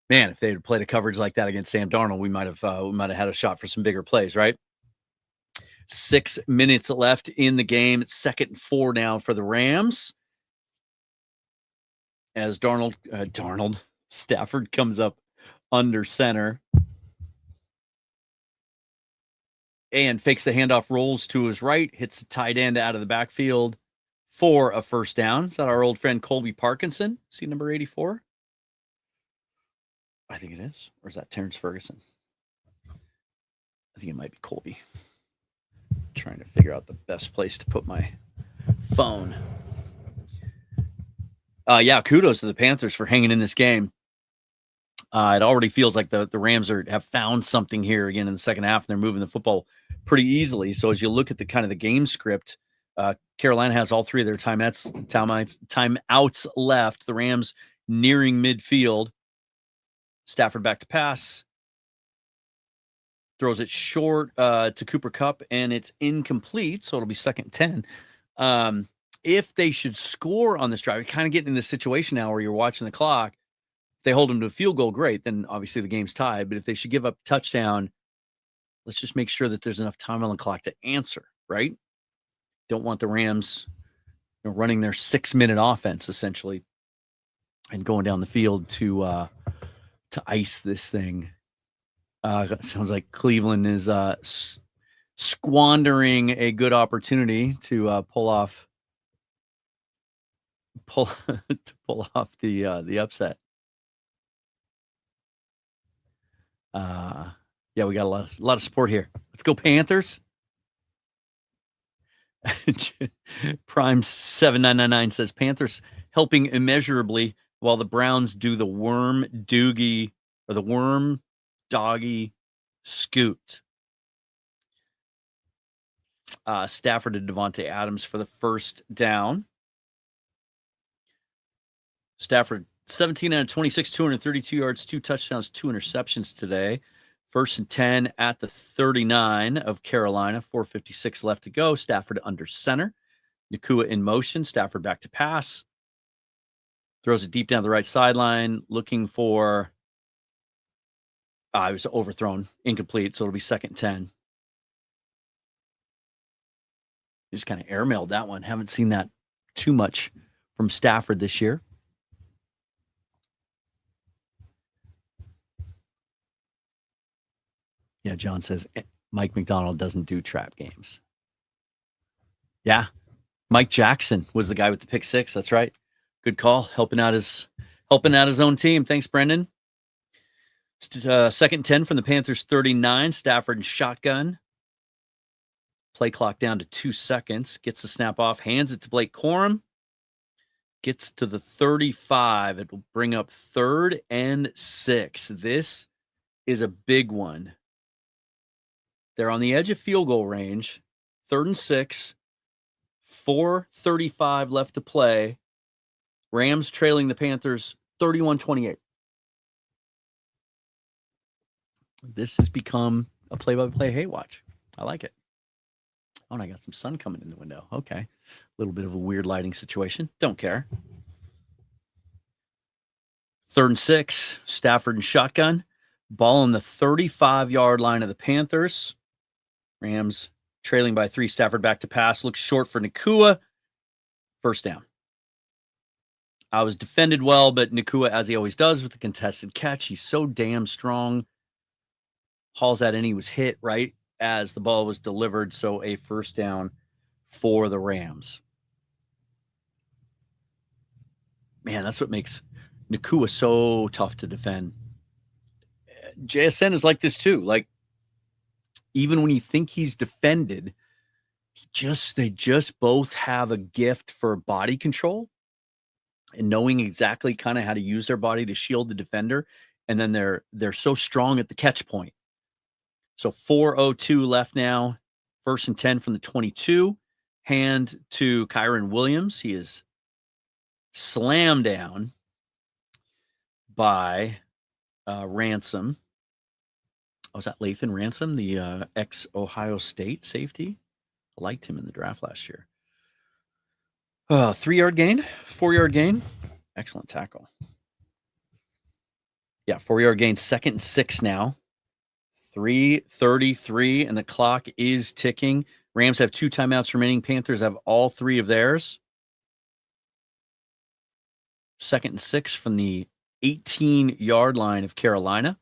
Man, if they had played a coverage like that against Sam Darnold, we might have had a shot for some bigger plays, right? 6 minutes left in the game. It's 2nd and 4 now for the Rams. As Stafford comes up under center and fakes the handoff, rolls to his right, hits the tight end out of the backfield for a first down. Is that our old friend Colby Parkinson? See number 84? I think it is. Or is that Terrence Ferguson? I think it might be Colby. Trying to figure out the best place to put my phone. Yeah, kudos to the Panthers for hanging in this game. It already feels like the Rams have found something here again in the second half, and they're moving the football pretty easily. So as you look at the kind of the game script, Carolina has all three of their timeouts left. The Rams nearing midfield. Stafford back to pass. Throws it short to Cooper Kupp, and it's incomplete, so it'll be 2nd and 10. If they should score on this drive, you're kind of getting in this situation now where you're watching the clock. If they hold them to a field goal, great. Then obviously the game's tied. But if they should give up a touchdown, let's just make sure that there's enough time on the clock to answer, right? Don't want the Rams running their 6-minute offense, essentially, and going down the field to ice this thing. Sounds like Cleveland is squandering a good opportunity to pull off the upset. Yeah, we got a lot of support here. Let's go Panthers. Prime 7999 says Panthers helping immeasurably while the Browns do the worm doggy scoot. Stafford to Devontae Adams for the first down. Stafford 17 out of 26, 232 yards, 2 touchdowns, 2 interceptions today. 1st and 10 at the 39 of Carolina. 4:56 left to go. Stafford under center. Nakua in motion. Stafford back to pass. Throws it deep down the right sideline. Looking for... it was overthrown. Incomplete, so it'll be 2nd and 10. Just kind of airmailed that one. Haven't seen that too much from Stafford this year. Yeah, John says Mike McDonald doesn't do trap games. Yeah, Mike Jackson was the guy with the pick six. That's right. Good call, helping out his own team. Thanks, Brendan. 2nd and 10 from the Panthers 39. Stafford and shotgun. Play clock down to 2 seconds. Gets the snap off, hands it to Blake Corum. Gets to the 35. It will bring up 3rd and 6. This is a big one. They're on the edge of field goal range. 3rd and 6. 4:35 left to play. Rams trailing the Panthers 31-28. This has become a play-by-play hay watch. I like it. Oh, and I got some sun coming in the window. Okay. A little bit of a weird lighting situation. Don't care. 3rd and 6. Stafford and shotgun. Ball on the 35-yard line of the Panthers. Rams trailing by 3. Stafford back to pass. Looks short for Nakua. 1st down. I was defended well, but Nakua, as he always does with the contested catch, he's so damn strong. Hauls that in. He was hit right as the ball was delivered. So a 1st down for the Rams. Man, that's what makes Nakua so tough to defend. JSN is like this too. Like, even when you think he's defended, they just both have a gift for body control and knowing exactly kind of how to use their body to shield the defender. And then they're so strong at the catch point. So 4:02 left now. 1st and 10 from the 22. Hand to Kyron Williams. He is slammed down by Ransom. Was that Lathan Ransom, the ex-Ohio State safety? I liked him in the draft last year. 3-yard gain, 4-yard gain. Excellent tackle. Yeah, 4-yard gain, 2nd and 6 now. 3:33, and the clock is ticking. Rams have 2 timeouts remaining. Panthers have all 3 of theirs. 2nd and 6 from the 18-yard line of Carolina.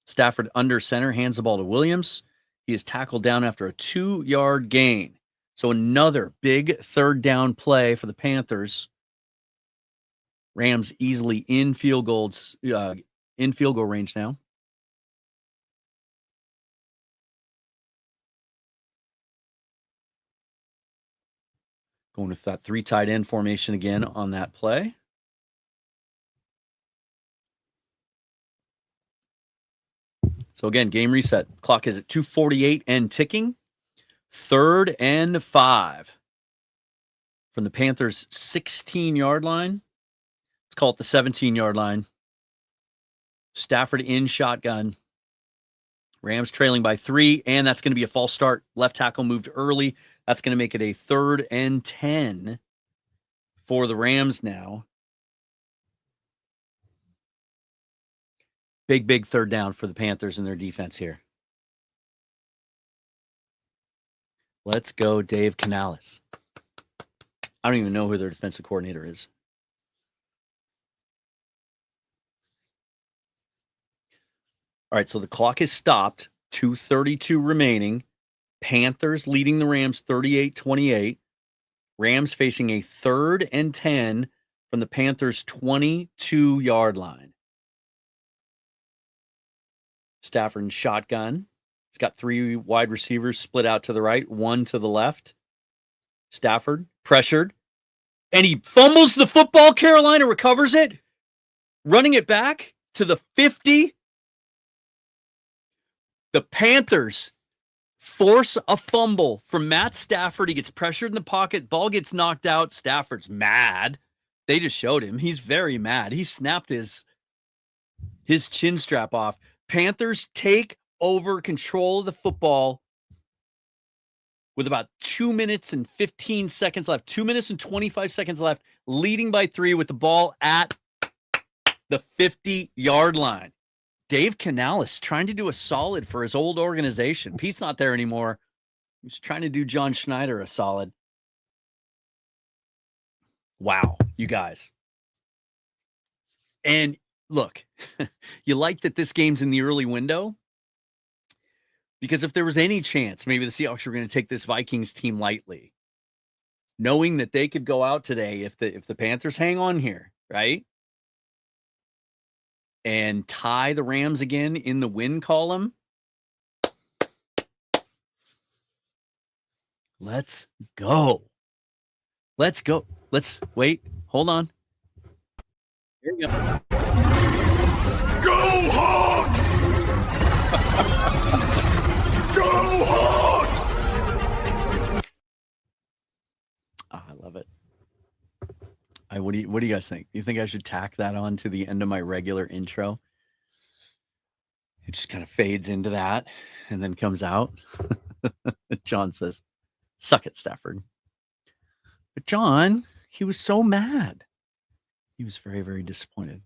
Stafford under center, hands the ball to Williams. He is tackled down after a 2-yard gain. So another big 3rd down play for the Panthers. Rams easily in field goal range now. Going with that 3 tight end formation again on that play. So again, game reset. Clock is at 2:48 and ticking. 3rd and 5 from the Panthers' 16-yard line. Let's call it the 17-yard line. Stafford in shotgun. Rams trailing by 3, and that's going to be a false start. Left tackle moved early. That's going to make it a 3rd and 10 for the Rams now. Big 3rd down for the Panthers and their defense here. Let's go, Dave Canales. I don't even know who their defensive coordinator is. All right, so the clock is stopped. 2:32 remaining. Panthers leading the Rams 38-28. Rams facing a 3rd and 10 from the Panthers' 22-yard line. Stafford in shotgun. He's got 3 wide receivers split out to the right, 1 to the left. Stafford pressured, and he fumbles the football. Carolina recovers it, running it back to the 50. The Panthers force a fumble from Matt Stafford. He gets pressured in the pocket. Ball gets knocked out. Stafford's mad. They just showed him. He's very mad. He snapped his chin strap off. Panthers take over control of the football with about 2 minutes and 15 seconds left. 2 minutes and 25 seconds left, leading by 3 with the ball at the 50-yard line. Dave Canales trying to do a solid for his old organization. Pete's not there anymore. He's trying to do John Schneider a solid. Wow, you guys. And look, you like that this game's in the early window. Because if there was any chance, maybe the Seahawks were going to take this Vikings team lightly, knowing that they could go out today if the Panthers hang on here, right? And tie the Rams again in the win column. Let's go. Let's go. Let's wait. Hold on. Here we go. Go Hawks! Go Hawks! Oh, I love it. What do you guys think? You think I should tack that on to the end of my regular intro? It just kind of fades into that and then comes out. John says, "Suck it, Stafford." But John, he was so mad. He was very, very disappointed.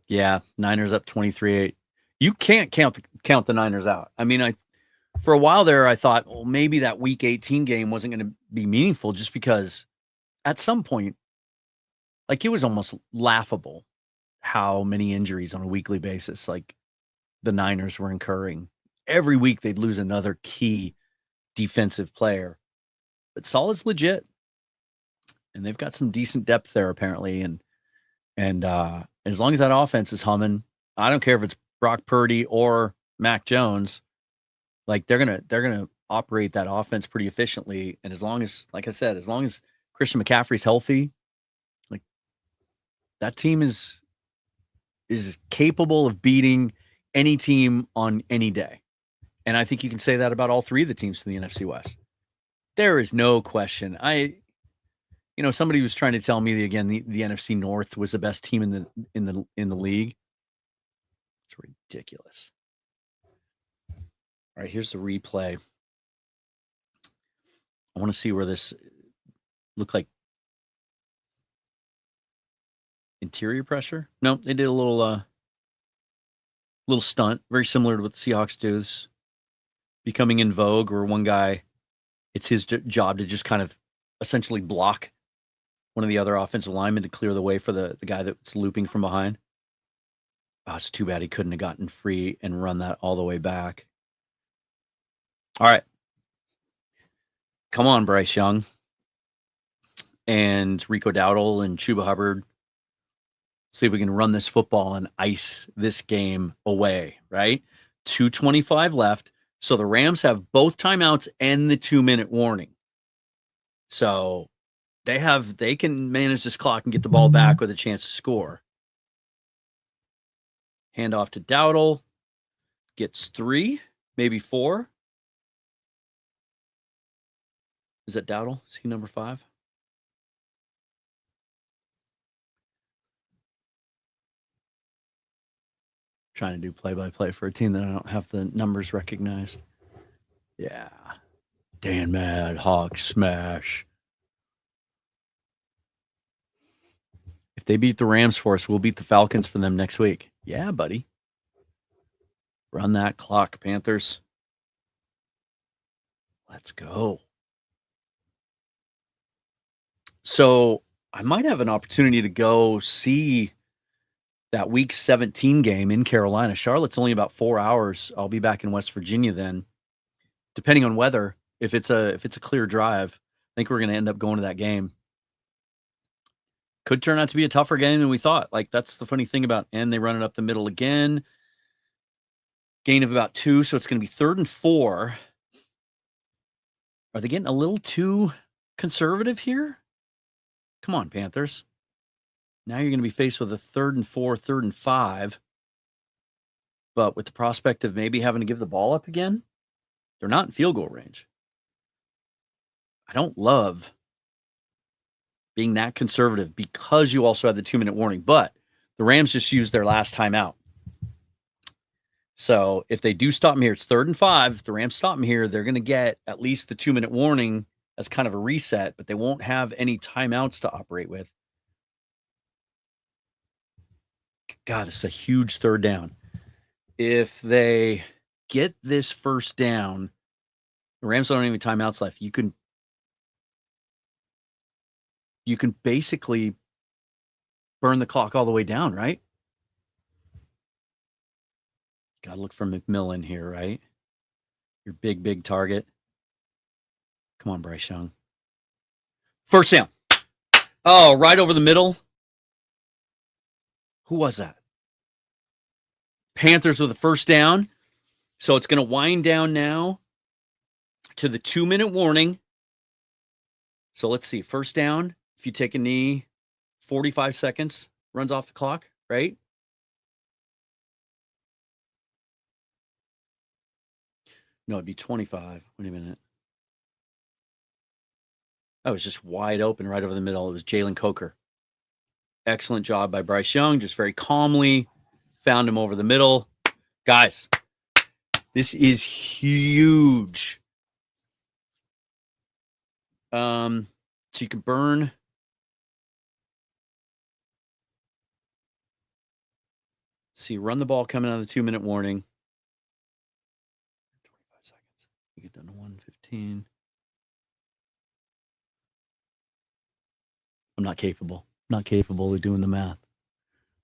Yeah, Niners up 23-8. You can't count the Niners out. I mean, for a while there, I thought, well, maybe that Week 18 game wasn't going to be meaningful just because at some point, like, it was almost laughable how many injuries on a weekly basis, like, the Niners were incurring. Every week they'd lose another key defensive player. But Saleh's legit. And they've got some decent depth there, apparently. And as long as that offense is humming, I don't care if it's Brock Purdy or Mac Jones, like, they're gonna operate that offense pretty efficiently. And as long as, like I said, as long as Christian McCaffrey's healthy, like, that team is capable of beating any team on any day. And I think you can say that about all three of the teams from the NFC West. There is no question. Somebody was trying to tell me the NFC North was the best team in the league. It's ridiculous. All right, here's the replay. I want to see where this looked like interior pressure. No, they did a little stunt, very similar to what the Seahawks do. This becoming in vogue, where one guy, it's his job to just kind of essentially block one of the other offensive linemen to clear the way for the guy that's looping from behind. Oh, it's too bad he couldn't have gotten free and run that all the way back. All right. Come on, Bryce Young and Rico Dowdle and Chuba Hubbard. See if we can run this football and ice this game away, right? 2:25 left. So the Rams have both timeouts and the 2-minute warning. So they can manage this clock and get the ball back with a chance to score. Hand off to Dowdle. Gets 3, maybe 4. Is that Dowdle? Is he number 5? Trying to do play-by-play for a team that I don't have the numbers recognized. Yeah. Dan Mad, Hawks smash. If they beat the Rams for us, we'll beat the Falcons for them next week. Yeah, buddy. Run that clock, Panthers. Let's go. So I might have an opportunity to go see that Week 17 game in Carolina. Charlotte's only about 4 hours. I'll be back in West Virginia then. Depending on weather, if it's a clear drive, I think we're going to end up going to that game. Could turn out to be a tougher game than we thought. Like, that's the funny thing about, and they run it up the middle again. Gain of about 2, so it's going to be 3rd and 4. Are they getting a little too conservative here? Come on, Panthers. Now you're going to be faced with a 3rd and 4, 3rd and 5. But with the prospect of maybe having to give the ball up again, they're not in field goal range. I don't love being that conservative because you also have the 2-minute warning. But the Rams just used their last timeout. So if they do stop them here, it's 3rd and 5. If the Rams stop them here, they're going to get at least the 2-minute warning as kind of a reset, but they won't have any timeouts to operate with. God, this is a huge 3rd down. If they get this 1st down, the Rams don't have any timeouts left. You can basically burn the clock all the way down, right? Gotta look for McMillan here, right? Your big target. Come on, Bryce Young. First down. Oh, right over the middle. Who was that? Panthers with a first down. So it's going to wind down now to the 2-minute warning. So let's see. First down. If you take a knee, 45 seconds runs off the clock, right? No, it'd be 25. Wait a minute. That was just wide open right over the middle. It was Jalen Coker. Excellent job by Bryce Young. Just very calmly found him over the middle. Guys, this is huge. So you can burn. See, run the ball coming out of the 2-minute warning. 25 seconds. You get down to 1:15. I'm not capable of doing the math.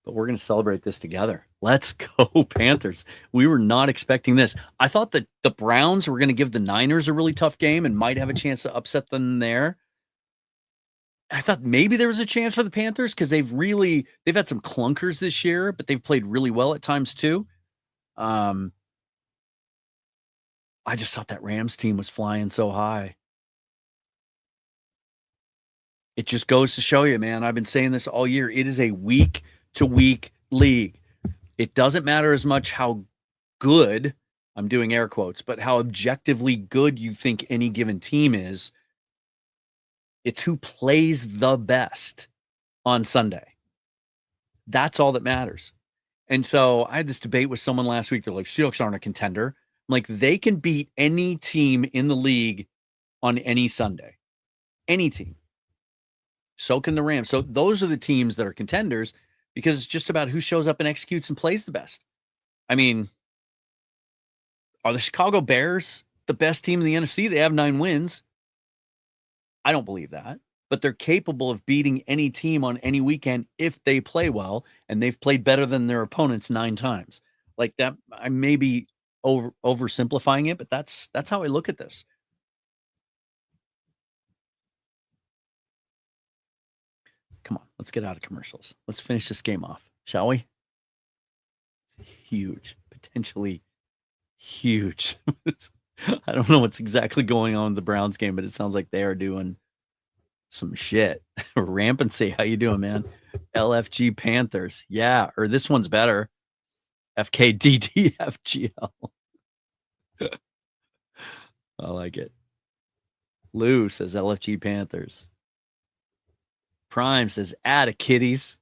But we're going to celebrate this together. Let's go, Panthers. We were not expecting this. I thought that the Browns were going to give the Niners a really tough game and might have a chance to upset them there. I thought maybe there was a chance for the Panthers because they've had some clunkers this year, but they've played really well at times too. I just thought that Rams team was flying so high. It just goes to show you, man. I've been saying this all year. It is a week-to-week league. It doesn't matter as much how good, I'm doing air quotes, but how objectively good you think any given team is. It's who plays the best on Sunday. That's all that matters. And so I had this debate with someone last week. They're like, Seahawks aren't a contender. I'm like, they can beat any team in the league on any Sunday. Any team. So can the Rams. So those are the teams that are contenders because it's just about who shows up and executes and plays the best. I mean, are the Chicago Bears the best team in the NFC? They have 9 wins. I don't believe that, but they're capable of beating any team on any weekend if they play well, and they've played better than their opponents 9 times. Like that, I may be oversimplifying it, but that's how I look at this. Come on, let's get out of commercials. Let's finish this game off, shall we? Huge, potentially huge. I don't know what's exactly going on in the Browns game, but it sounds like they are doing some shit. Rampancy, how you doing, man? LFG Panthers. Yeah, or this one's better. FKDDFGL. I like it. Lou says LFG Panthers. Prime says atta kitties.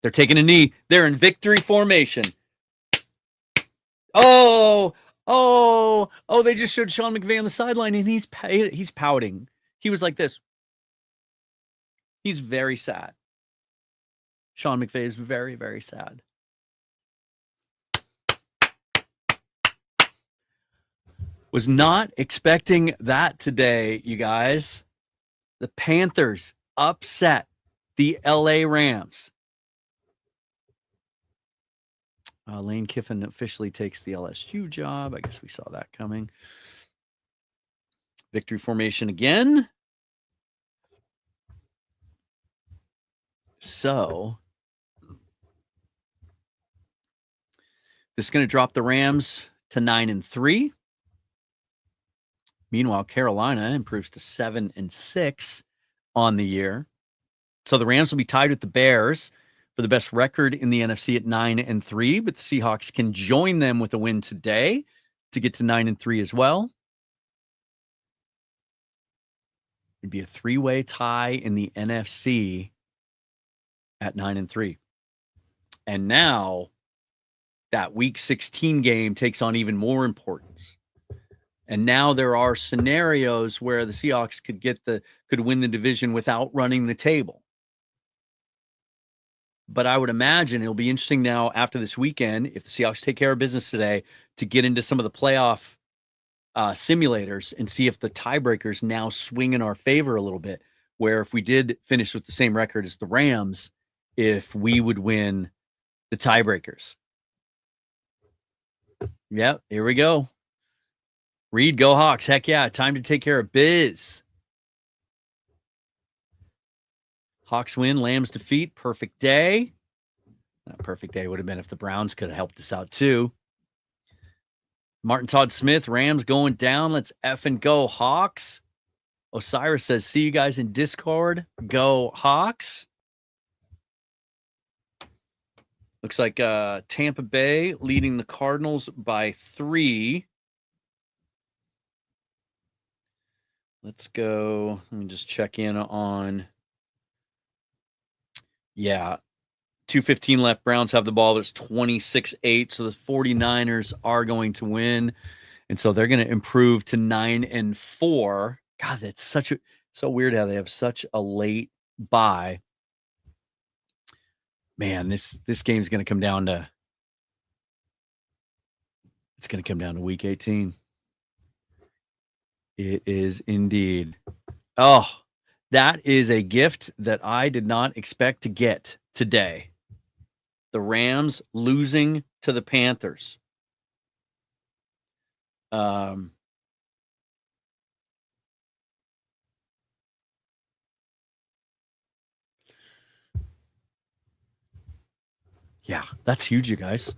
They're taking a knee. They're in victory formation. Oh, they just showed Sean McVay on the sideline, and he's pouting. He was like this. He's very sad. Sean McVay is very, very sad. Was not expecting that today, you guys. The Panthers upset the LA Rams. Lane Kiffin officially takes the LSU job. I guess we saw that coming. Victory formation again. So this is going to drop the Rams to 9-3. Meanwhile, Carolina improves to 7-6 on the year. So the Rams will be tied with the Bears for the best record in the NFC at 9-3, but the Seahawks can join them with a win today to get to 9-3 as well. It'd be a 3-way tie in the NFC at 9-3. And now that Week 16 game takes on even more importance. And now there are scenarios where the Seahawks could win the division without running the table. But I would imagine it'll be interesting now after this weekend, if the Seahawks take care of business today, to get into some of the playoff simulators and see if the tiebreakers now swing in our favor a little bit, where if we did finish with the same record as the Rams, if we would win the tiebreakers. Yep, here we go. Reed, go Hawks. Heck yeah, time to take care of biz. Hawks win, Lambs defeat. Perfect day. Not perfect day would have been if the Browns could have helped us out too. Martin Todd Smith, Rams going down. Let's effing go Hawks. Osiris says, see you guys in Discord. Go Hawks. Looks like Tampa Bay leading the Cardinals by 3. Let's go. Let me just check in on. Yeah. 2:15 left. Browns have the ball, but it's 26-8. So the 49ers are going to win. And so they're going to improve to 9-4. God, that's so weird how they have such a late bye. Man, this game's going to come down to week 18. It is indeed. Oh, that is a gift that I did not expect to get today. The Rams losing to the Panthers. Yeah, that's huge, you guys.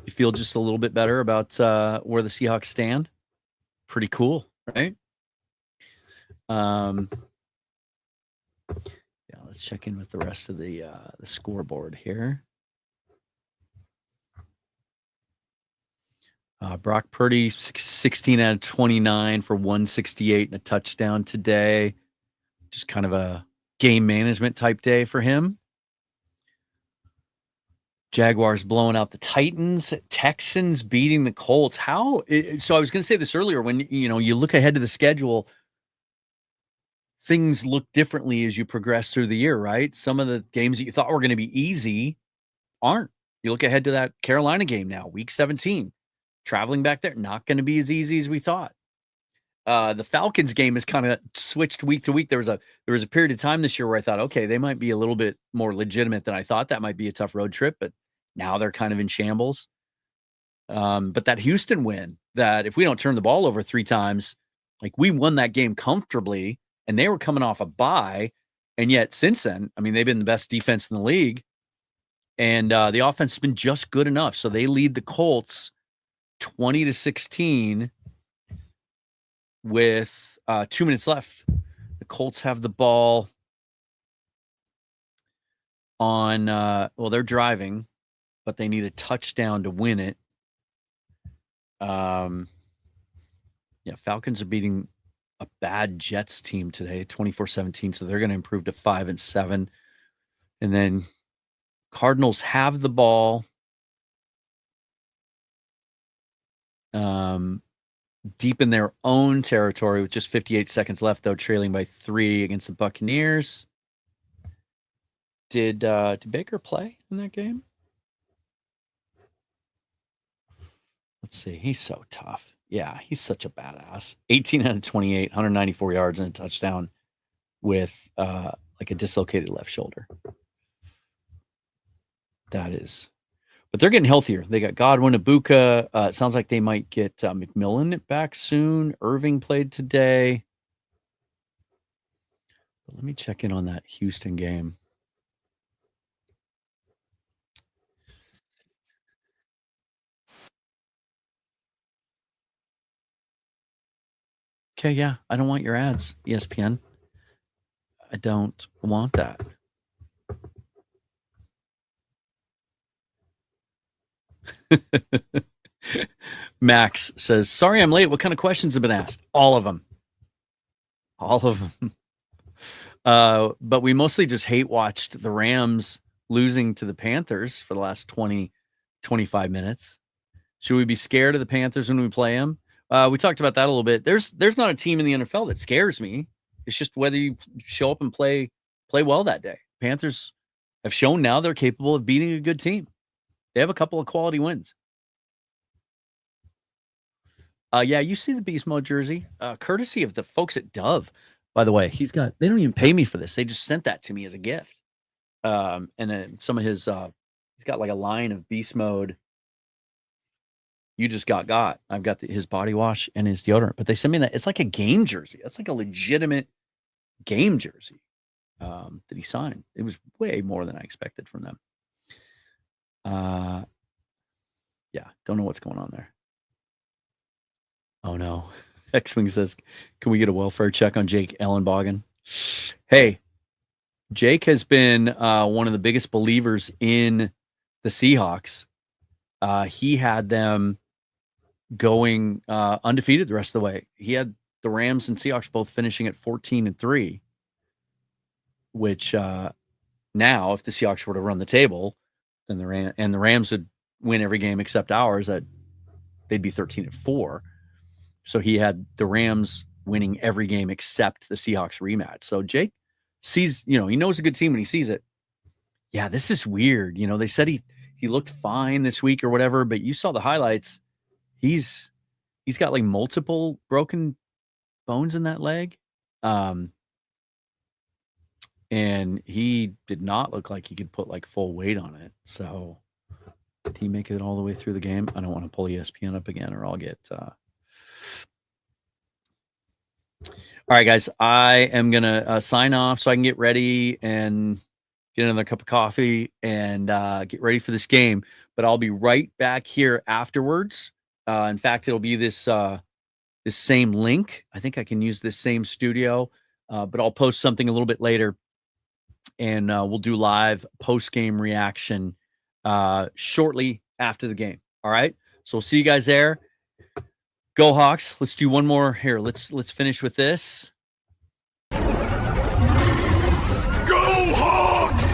You feel just a little bit better about where the Seahawks stand? Pretty cool, right? Yeah, let's check in with the rest of the scoreboard here. Brock Purdy, 16 out of 29 for 168 and a touchdown today. Just kind of a game management type day for him. Jaguars blowing out the Titans. Texans beating the Colts. So I was going to say this earlier. When you look ahead to the schedule, things look differently as you progress through the year, right? Some of the games that you thought were going to be easy aren't. You look ahead to that Carolina game now, week 17. Traveling back there, not going to be as easy as we thought. The Falcons game is kind of switched week to week. There was a period of time this year where I thought, okay, they might be a little bit more legitimate than I thought. That might be a tough road trip, but now they're kind of in shambles. But that Houston win, that if we don't turn the ball over 3 times, like we won that game comfortably, and they were coming off a bye, and yet since then, I mean, they've been the best defense in the league, and the offense has been just good enough. So they lead the Colts 20-16 with 2 minutes left. The Colts have the ball on, they're driving, but they need a touchdown to win it. Falcons are beating a bad Jets team today, 24-17, so they're going to improve to 5-7. And then Cardinals have the ball deep in their own territory with just 58 seconds left, though, trailing by 3 against the Buccaneers. Did Baker play in that game? Let's see. He's so tough. Yeah, he's such a badass. 18 out of 28, 194 yards and a touchdown with like a dislocated left shoulder. That is. But they're getting healthier. They got Godwin, Ibuka. It sounds like they might get McMillan back soon. Irving played today. But let me check in on that Houston game. Okay, yeah. I don't want your ads, ESPN. I don't want that. Max says, sorry I'm late. What kind of questions have been asked? All of them. But we mostly just hate watched the Rams losing to the Panthers for the last 20, 25 minutes. Should we be scared of the Panthers when we play them? We talked about that a little bit. There's not a team in the NFL that scares me. It's just whether you show up and play well that day. Panthers have shown now they're capable of beating a good team. They have a couple of quality wins. Yeah, you see the Beast Mode jersey, courtesy of the folks at Dove. By the way, they don't even pay me for this. They just sent that to me as a gift. And then some of his he's got like a line of beast mode. You just got. I've got his body wash and his deodorant, but they sent me that. It's like a game jersey. That's like a legitimate game jersey that he signed. It was way more than I expected from them. Yeah, don't know what's going on there. Oh no. X-Wing says, can we get a welfare check on Jake Ellenbogen? Hey, Jake has been one of the biggest believers in the Seahawks. He had them going undefeated the rest of the way. He had the Rams and Seahawks both finishing at 14-3, which now, if the Seahawks were to run the table, then the Rams would win every game except ours, that they'd be 13-4. So he had the Rams winning every game except the Seahawks rematch. So Jake sees, he knows a good team when he sees it. Yeah, this is weird. They said he looked fine this week or whatever, but you saw the highlights. He's got like multiple broken bones in that leg. And he did not look like he could put like full weight on it. So did he make it all the way through the game? I don't want to pull ESPN up again or I'll get all right, guys, I am going to sign off so I can get ready and get another cup of coffee and get ready for this game. But I'll be right back here afterwards. In fact, it'll be this same link. I think I can use this same studio, but I'll post something a little bit later. And we'll do live post-game reaction shortly after the game. All right? So we'll see you guys there. Go Hawks. Let's do one more here. Let's finish with this. Go Hawks!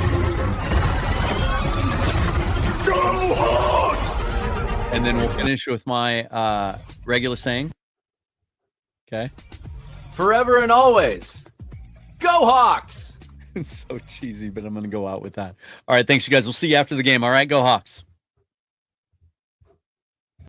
Go Hawks! And then we'll finish with my regular saying. Okay. Forever and always. Go Hawks! It's so cheesy, but I'm going to go out with that. All right. Thanks, you guys. We'll see you after the game. All right. Go Hawks.